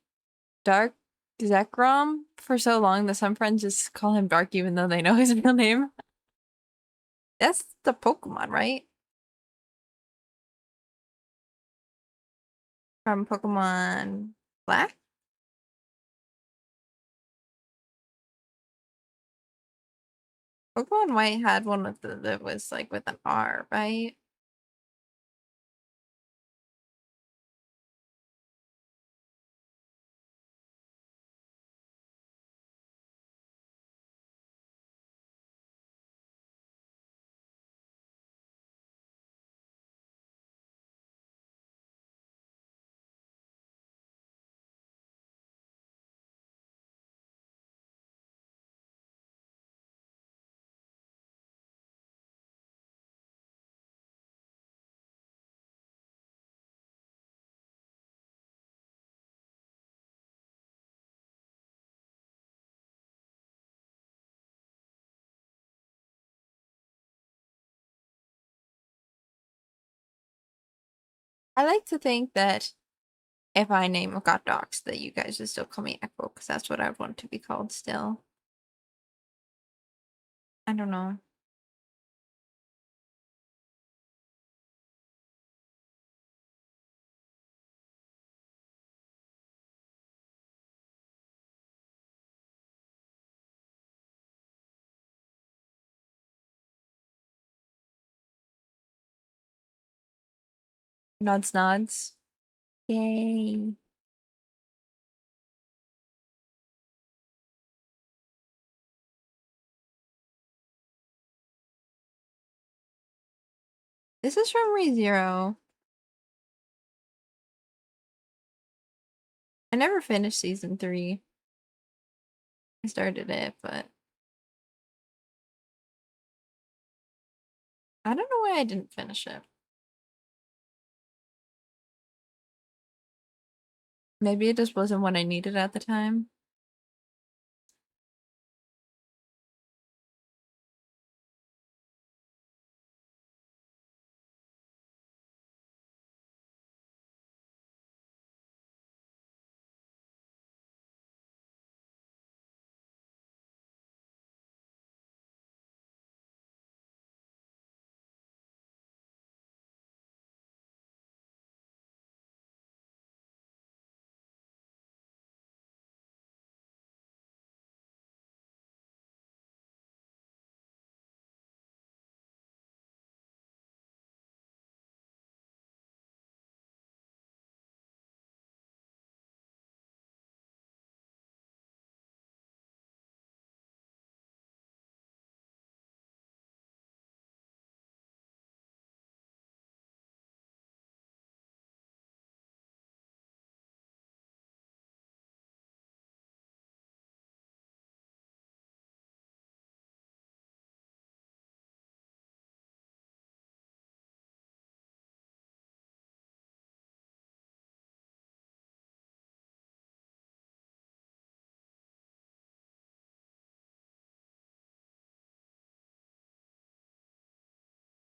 Dark Zekrom for so long that some friends just call him Dark even though they know his real name. That's the Pokemon, right? From Pokemon Black? Pokemon White had one with that was like with an R, right? I like to think that if I name got dogs, that you guys would still call me Echo, because that's what I would want to be called still. I don't know. Nods, nods. Yay. This is from ReZero. I never finished season 3. I started it, but I don't know why I didn't finish it. Maybe it just wasn't what I needed at the time.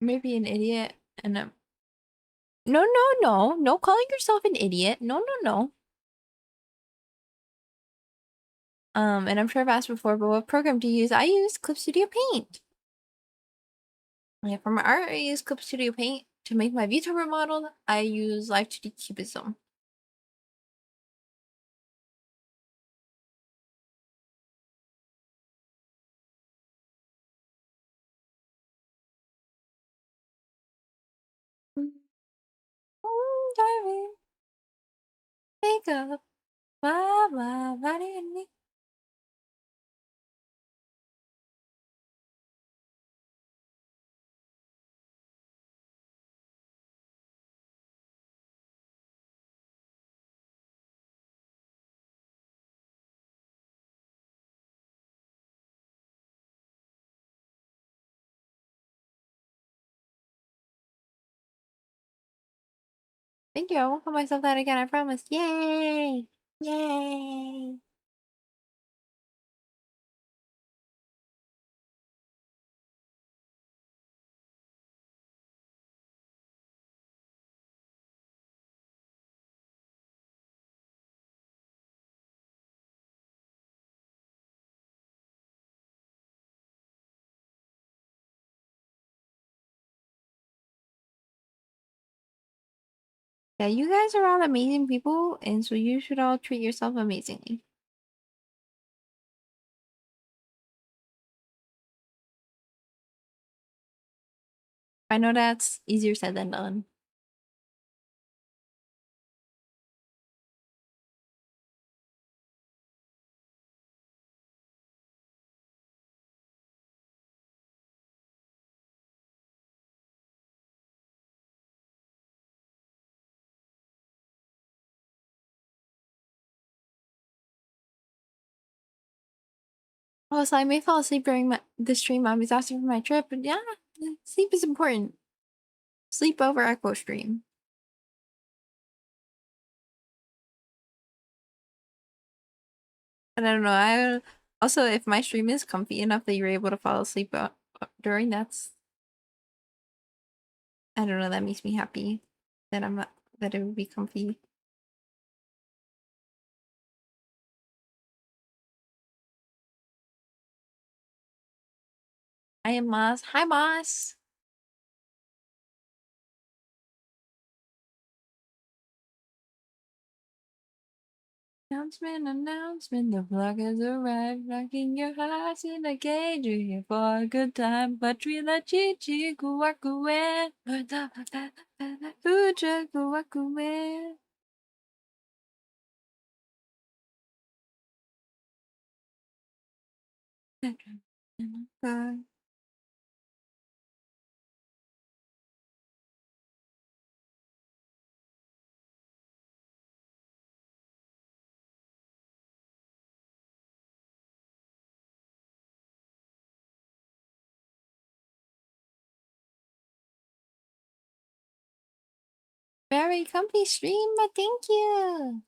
Maybe an idiot and a no calling yourself an idiot. No. And I'm sure I've asked before, but what program do you use? I use Clip Studio Paint. Yeah, for my art, I use Clip Studio Paint. To make my VTuber model, I use Live 2D Cubism. Driving, pick up, body and me. Thank you. I won't call myself that again. I promise. Yay! Yay! Yeah, you guys are all amazing people, and so you should all treat yourself amazingly. I know that's easier said than done. Oh, so I may fall asleep during the stream. I'm exhausted from my trip, but yeah, sleep is important. Sleep over Echo stream. And I don't know. I also, if my stream is comfy enough that you're able to fall asleep during, that's, I don't know. That makes me happy that I'm not, that it would be comfy. I am Moss. Hi, Moss. Announcement, announcement, the vlog has arrived. Rocking your hearts in a cage. You're here for a good time, but we let Chi go walk away. Uja go walk away. Very comfy stream, but thank you.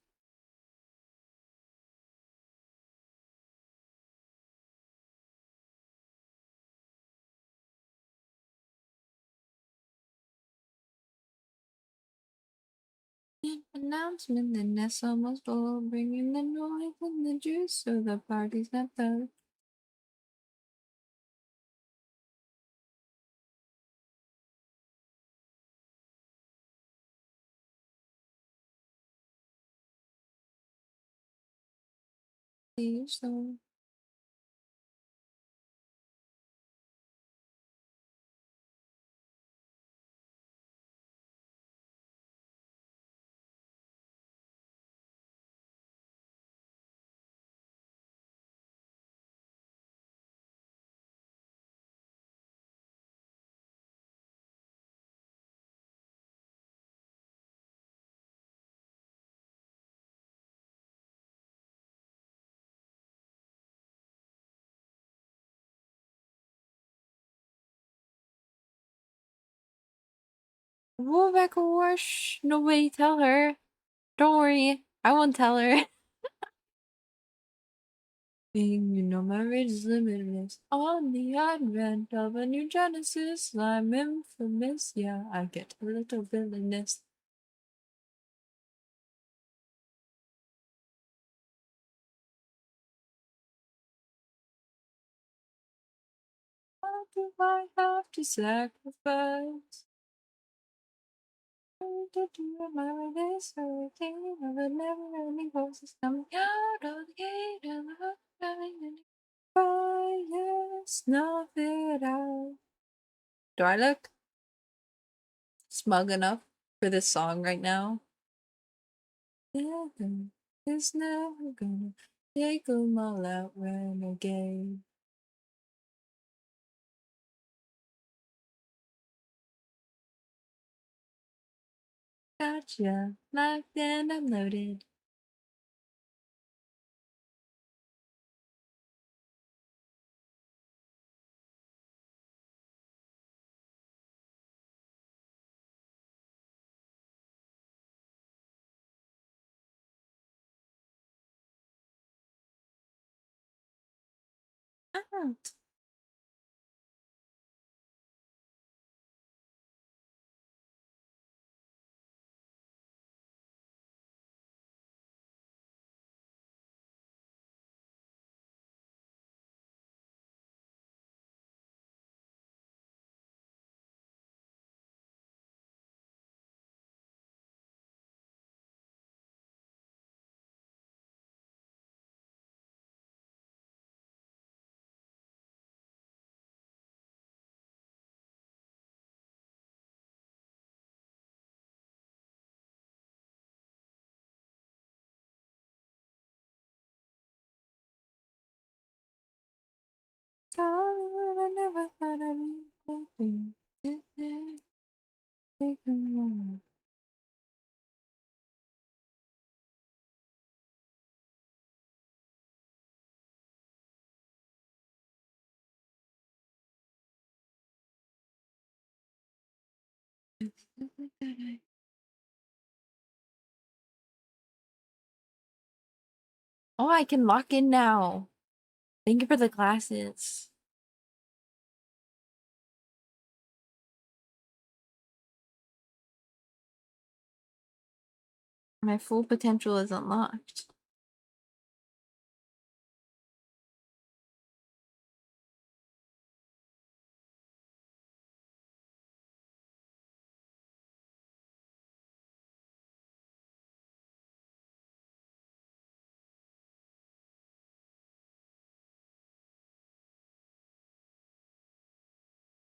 Announcement, the nest almost full, bringing the noise and the juice, so the party's not done. So we'll back a wash. Nobody tell her. Don't worry, I won't tell her. You know my rage is limitless. On the advent of a new genesis, I'm infamous. Yeah, I get a little villainous. What do I have to sacrifice? To do my way this hurricane of a never-ending voices coming out of the gate and the heart dying. Fire, snuff it out. Do I look smug enough for this song right now? Heaven is never gonna take 'em all out renegade. Gotcha, locked and unloaded. Out. God, I never thought I'd be something. Take 'em all. Oh, I can lock in now. Thank you for the glasses. My full potential is unlocked.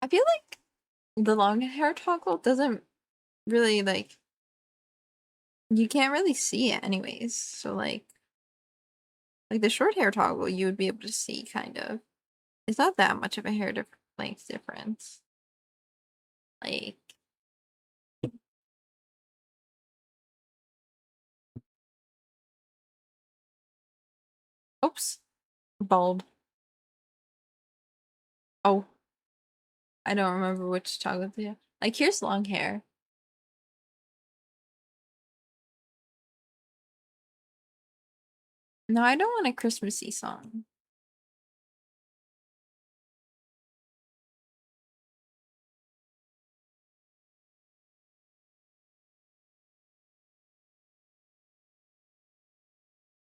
feel like the long hair toggle doesn't really like you can't really see it anyways. So like the short hair toggle you would be able to see kind of. It's not that much of a hair length difference. Like oops, bald. Oh, I don't remember which toggle to do. Like here's long hair. No, I don't want a Christmassy song.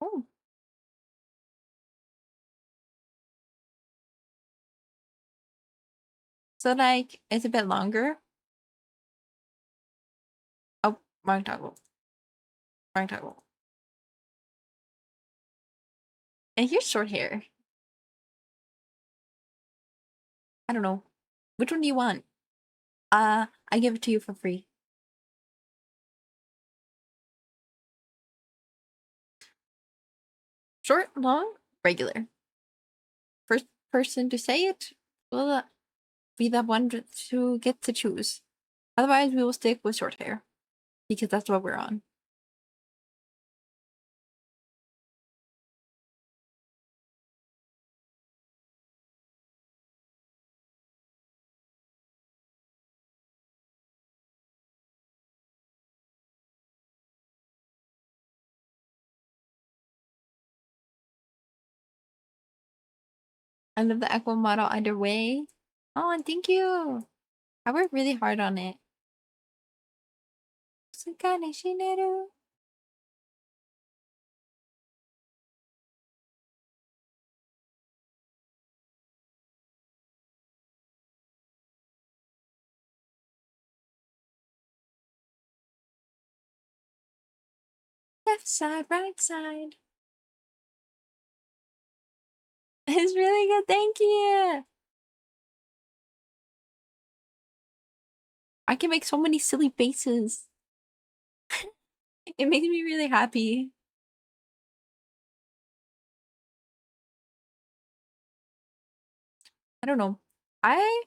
Oh, so like it's a bit longer. Oh, wrong toggle. Wrong toggle. And here's short hair. I don't know. Which one do you want? I give it to you for free. Short, long, regular. First person to say it will be the one to get to choose. Otherwise, we will stick with short hair because that's what we're on. I love the Echo model either way. Oh, and thank you. I worked really hard on it. Left side, right side. It's really good. Thank you. I can make so many silly faces. It makes me really happy. I don't know. I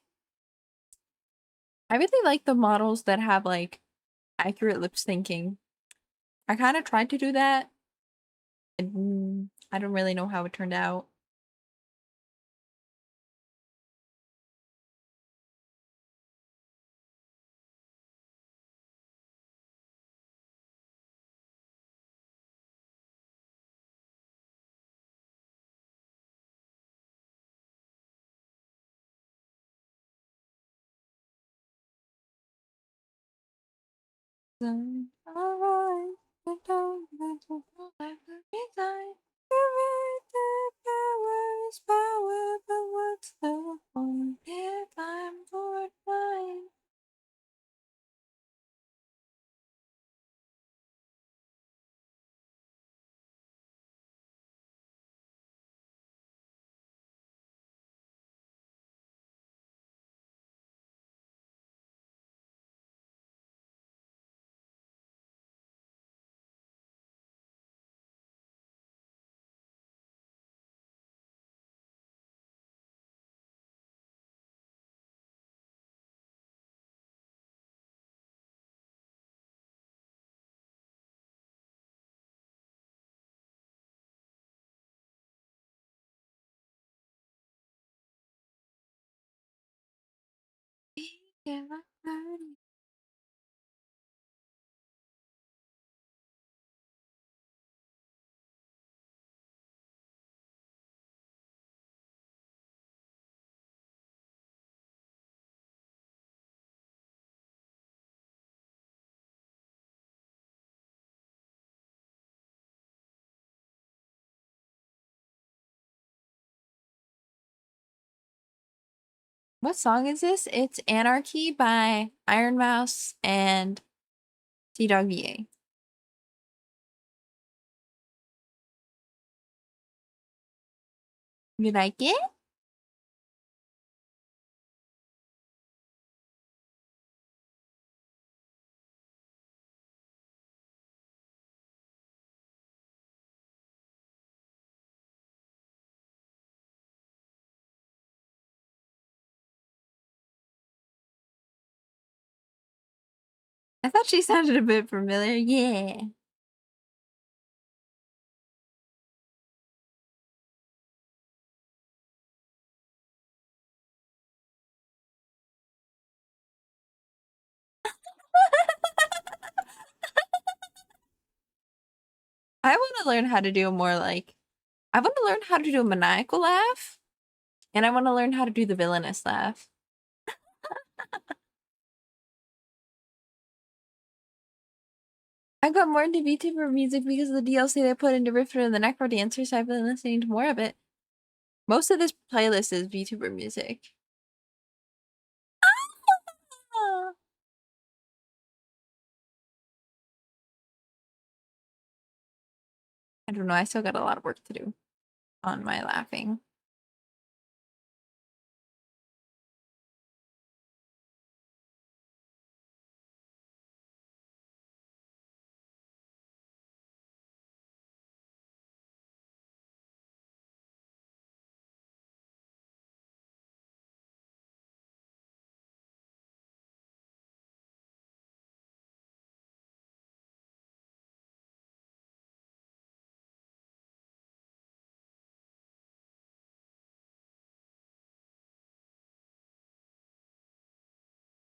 I really like the models that have like accurate lip syncing. I kind of tried to do that. And I don't really know how it turned out. Alright, power is power, but what's the point if I'm bored by What song is this? It's Anarchy by Iron Mouse and T Dog VA. You like it? I thought she sounded a bit familiar. Yeah. I want to learn how to do a more like, I want to learn how to do a maniacal laugh, and I want to learn how to do the villainous laugh. I got more into VTuber music because of the DLC they put into Rift and the Necro Dancer, so I've been listening to more of it. Most of this playlist is VTuber music. I don't know, I still got a lot of work to do on my laughing.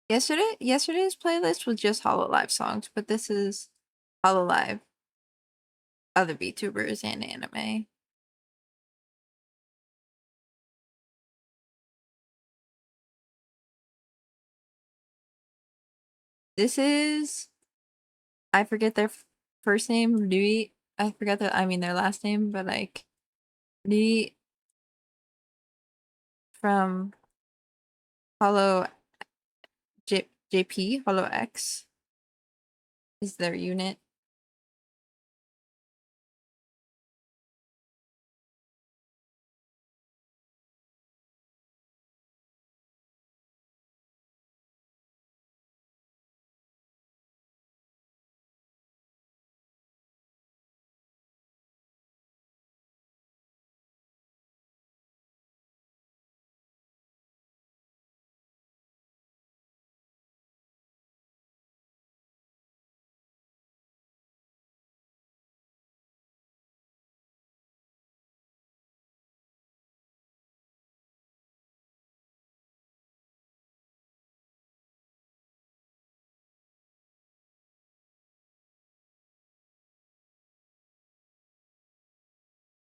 Yesterday's playlist was just Hololive songs, but this is Hololive, other VTubers, and anime. This is, I forget their first name, Rui. I forget their last name, but like Rui from Hollow JP, Hollow X is their unit.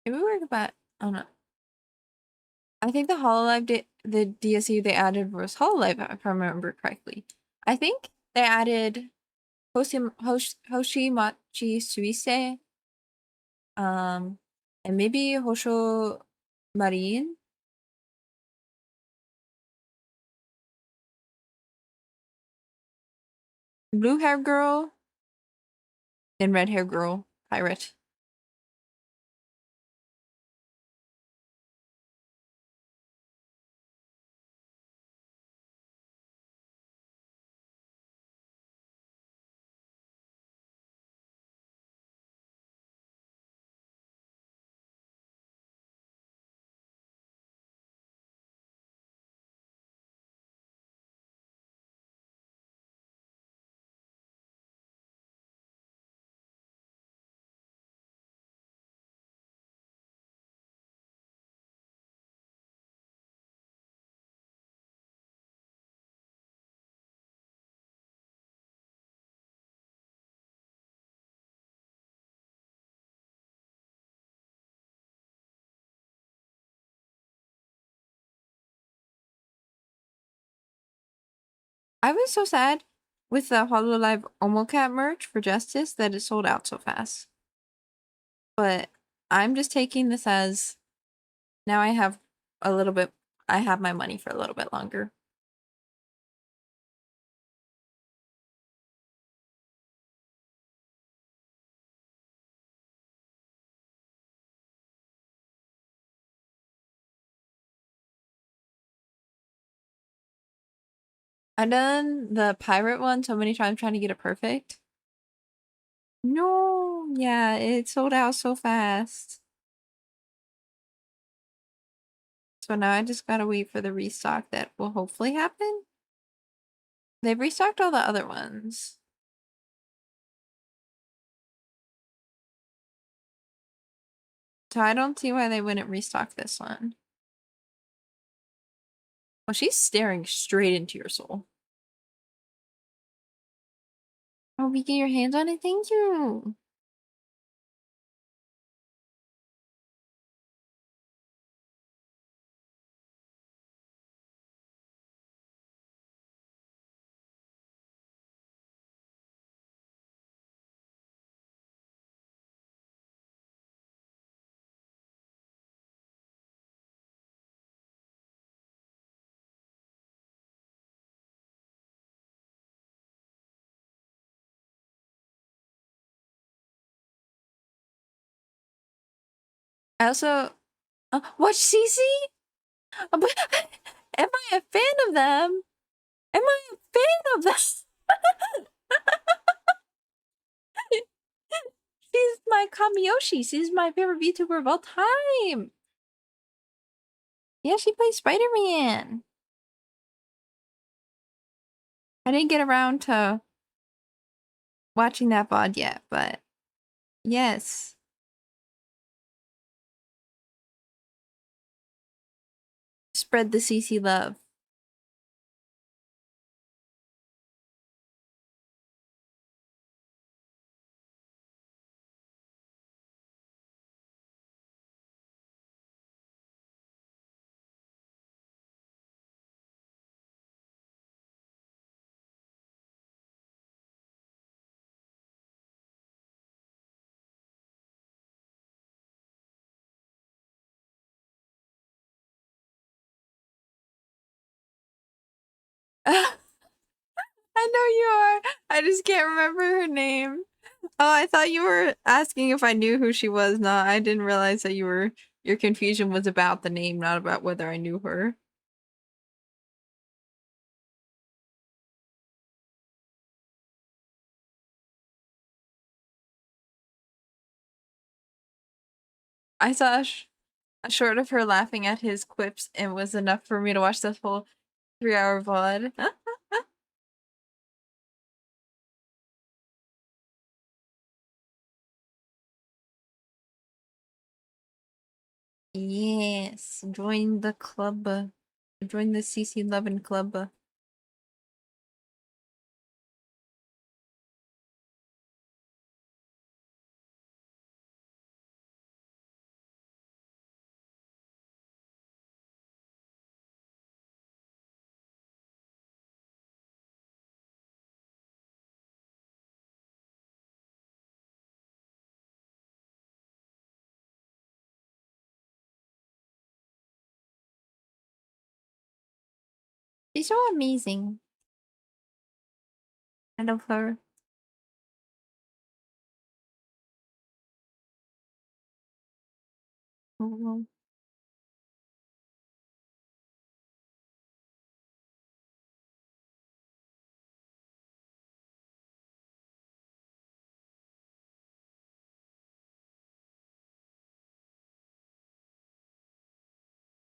Maybe we're about, I don't know. I think the Hololive the DSU they added was Hololive, if I remember correctly. I think they added Hoshimachi Suise, and maybe Hosho Marin. Blue hair girl and red hair girl pirate. I was so sad with the Hololive Omocat merch for Justice that it sold out so fast. But I'm just taking this as now I have a little bit, I have my money for a little bit longer. I've done the pirate one so many times trying to get it perfect. No, yeah, it sold out so fast. So now I just gotta wait for the restock that will hopefully happen. They've restocked all the other ones. So I don't see why they wouldn't restock this one. Well, she's staring straight into your soul. Oh, we get your hands on it? Thank you. I also watch Cece? But am I a fan of them? Am I a fan of them? She's my Kamiyoshi. She's my favorite VTuber of all time. Yeah, she plays Spider-Man. I didn't get around to watching that VOD yet, but yes. Spread the CC love. I know you are. I just can't remember her name. Oh, I thought you were asking if I knew who she was. No, I didn't realize that your confusion was about the name, not about whether I knew her. I saw a short of her laughing at his quips and was enough for me to watch this whole 3-hour VOD. Yes, join the club. Join the CC Lovin' Club. She's so amazing. I love her. Oh,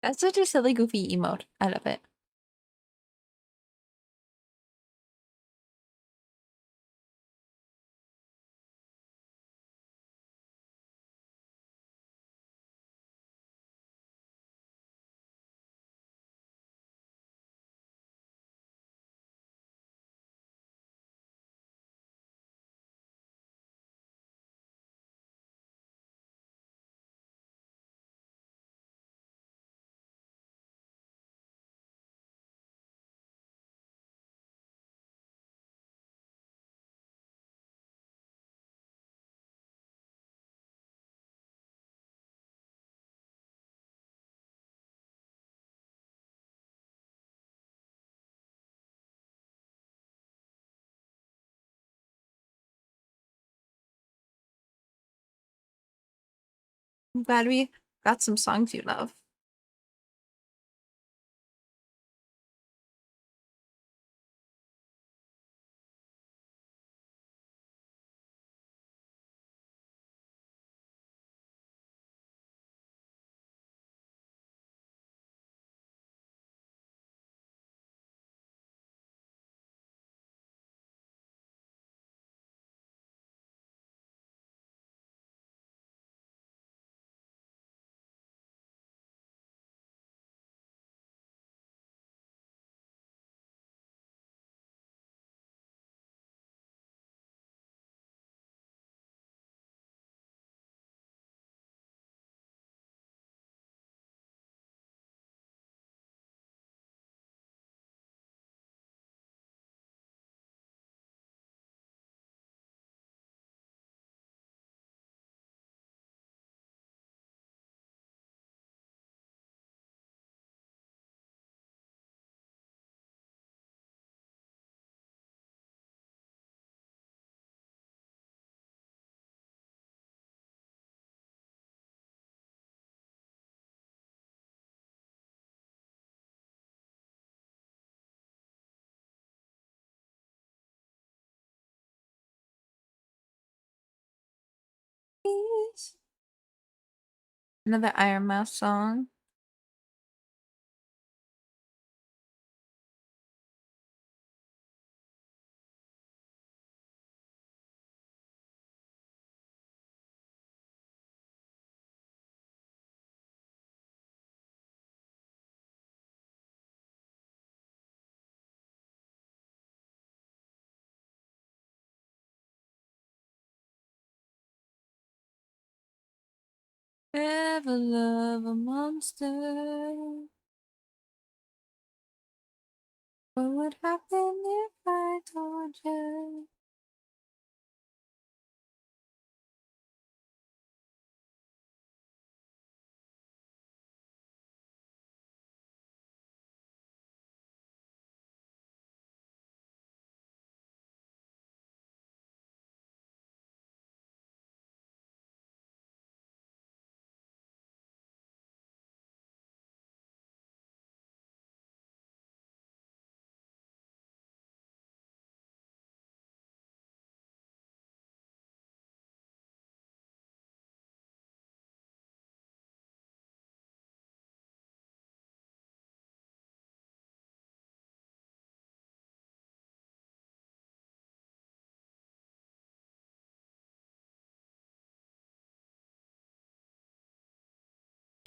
that's such a silly, goofy emote. I love it. I'm glad we got some songs you love. Another Iron Mouse song. Ever love a monster? What would happen if I told you?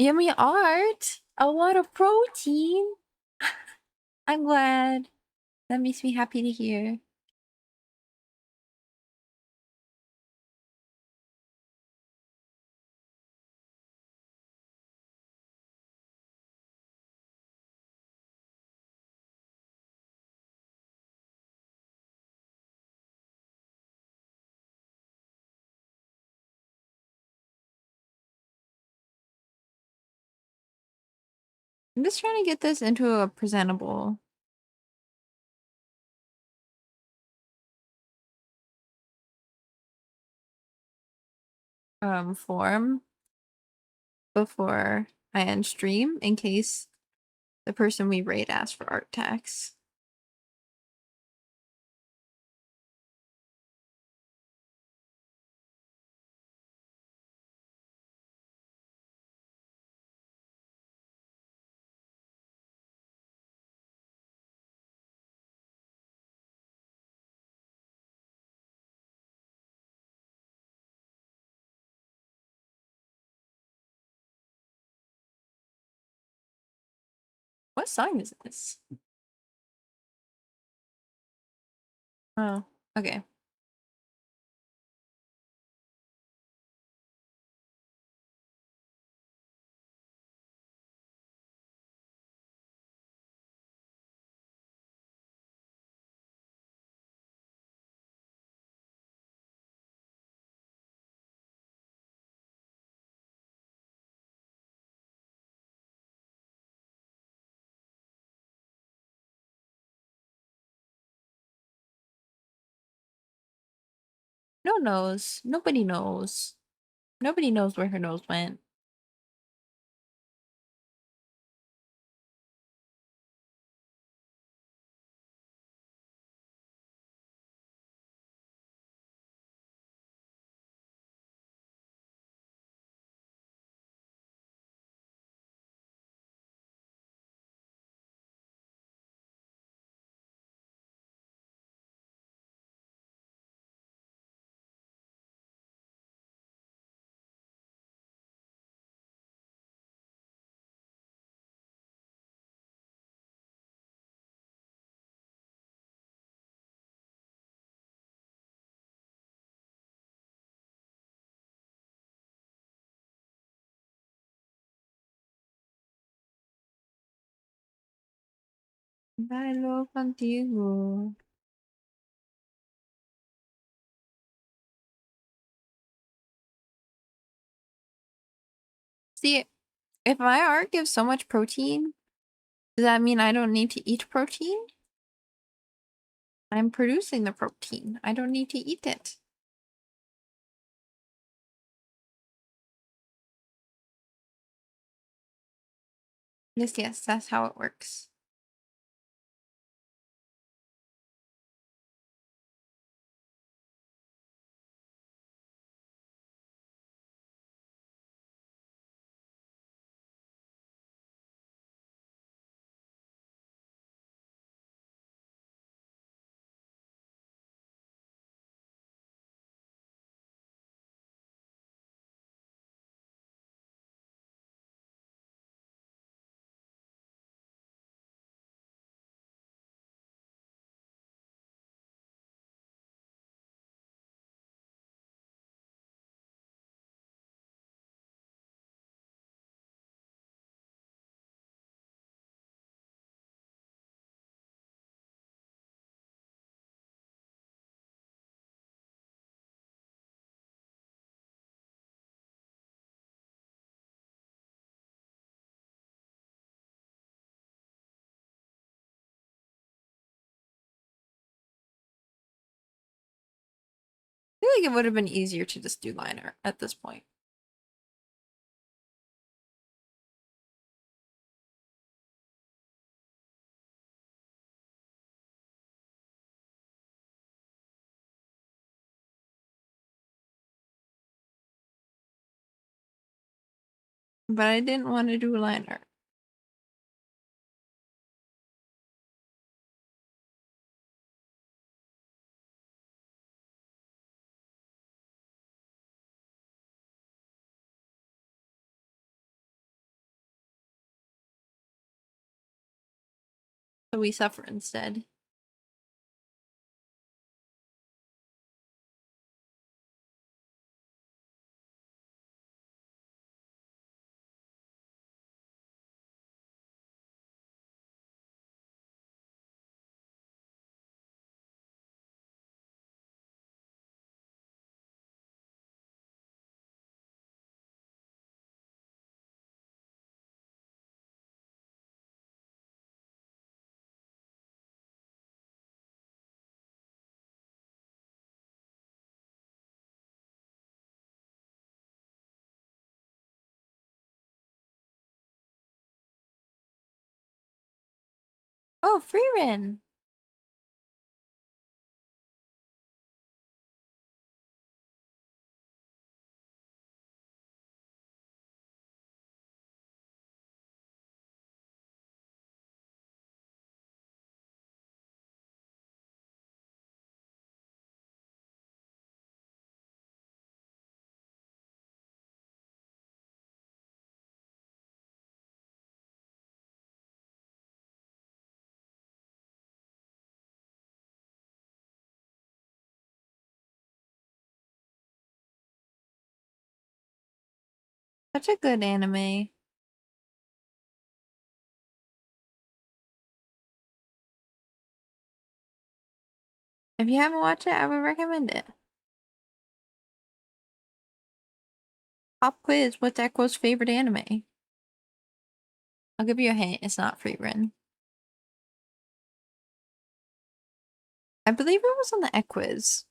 Yummy art! A lot of protein! I'm glad. That makes me happy to hear. I'm just trying to get this into a presentable form before I end stream in case the person we rate asks for art tax. What song is this? Oh, okay. No knows. Nobody knows. Nobody knows where her nose went. Bailo contigo. See, if my art gives so much protein, does that mean I don't need to eat protein? I'm producing the protein. I don't need to eat it. Yes, that's how it works. like it would have been easier to just do line art at this point. But I didn't want to do line art. So we suffer instead. Oh, Freerin. Such a good anime. If you haven't watched it, I would recommend it. Pop quiz, what's Echo's favorite anime? I'll give you a hint, it's not Frieren. I believe it was on the Equiz.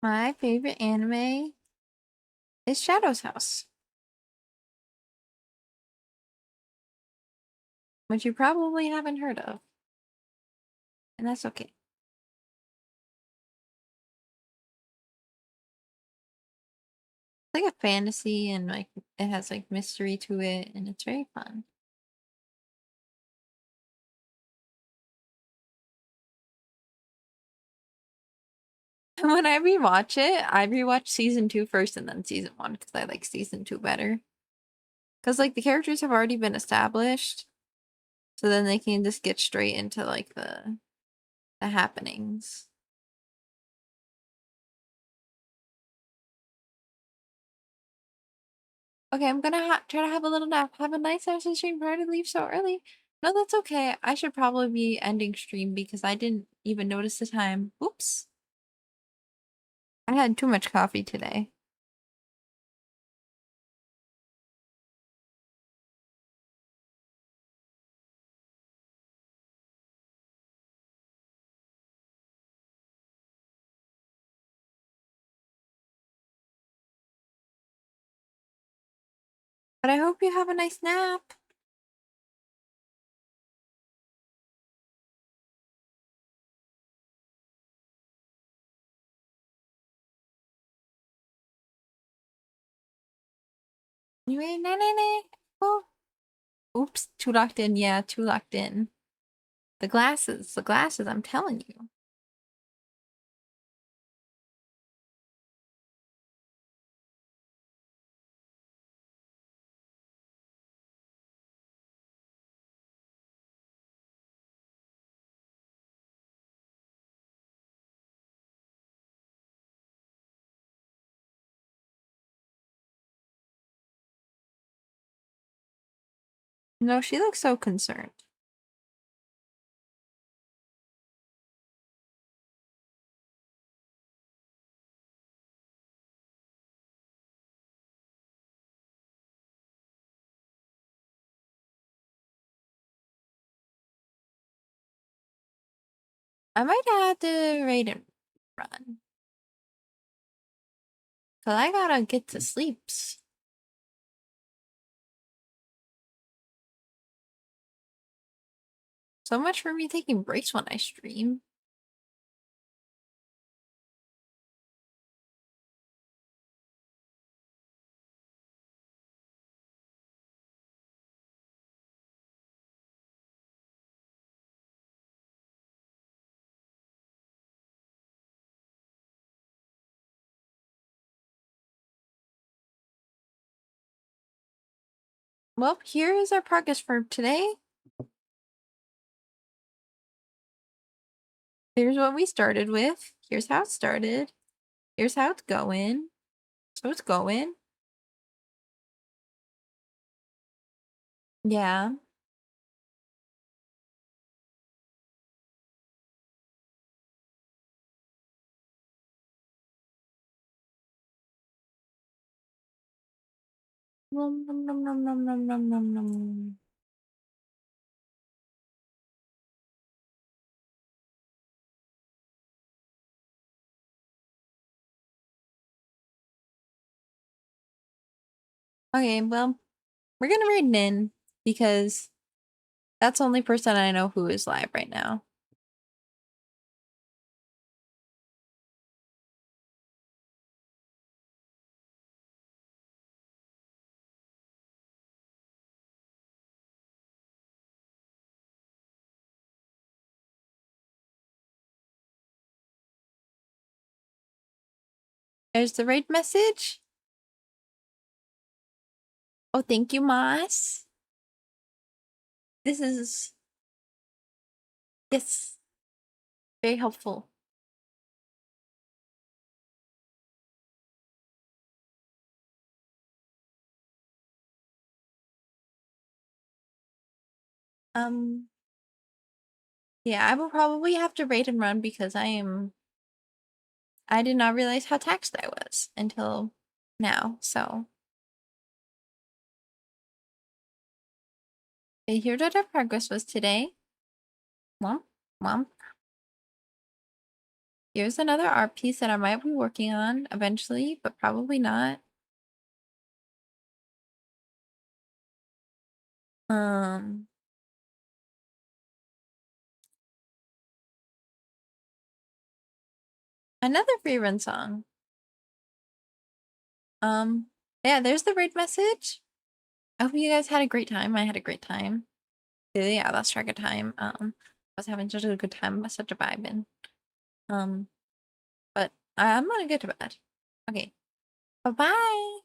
My favorite anime is Shadow's House, which you probably haven't heard of, and that's okay. It's like a fantasy and like it has like mystery to it, and it's very fun. When I rewatch it, I rewatch season 2 first and then season 1 because I like season 2 better. Because like the characters have already been established, so then they can just get straight into like the happenings. Okay, I'm gonna try to have a little nap. Have a nice rest of the stream. Sorry to leave so early. No, that's okay. I should probably be ending stream because I didn't even notice the time. Oops. I had too much coffee today. But I hope you have a nice nap. Anyway, nay. Oh. Oops, too locked in. Yeah, too locked in. The glasses, I'm telling you. No, she looks so concerned. I might have to raid and run. Cause I gotta get to sleeps. So much for me taking breaks when I stream. Well, here is our progress for today. Here's what we started with. Here's how it started. Here's how it's going. So it's going. Yeah. Nom, nom, nom, nom, nom, nom, nom, nom, nom. Okay, well, we're gonna raid Nin because that's the only person I know who is live right now. There's the raid message. Oh, thank you, Moss. This is, yes, very helpful. Yeah, I will probably have to raid and run because I did not realize how taxed I was until now, so. Okay, here's what our progress was today. Womp, womp. Here's another art piece that I might be working on eventually, but probably not. Um, Another free run song. Um, yeah, there's the raid message. I hope you guys had a great time. I had a great time. Yeah, I lost track of time. I was having such a good time. Such a vibe, and but I'm gonna get to bed. Okay, bye bye.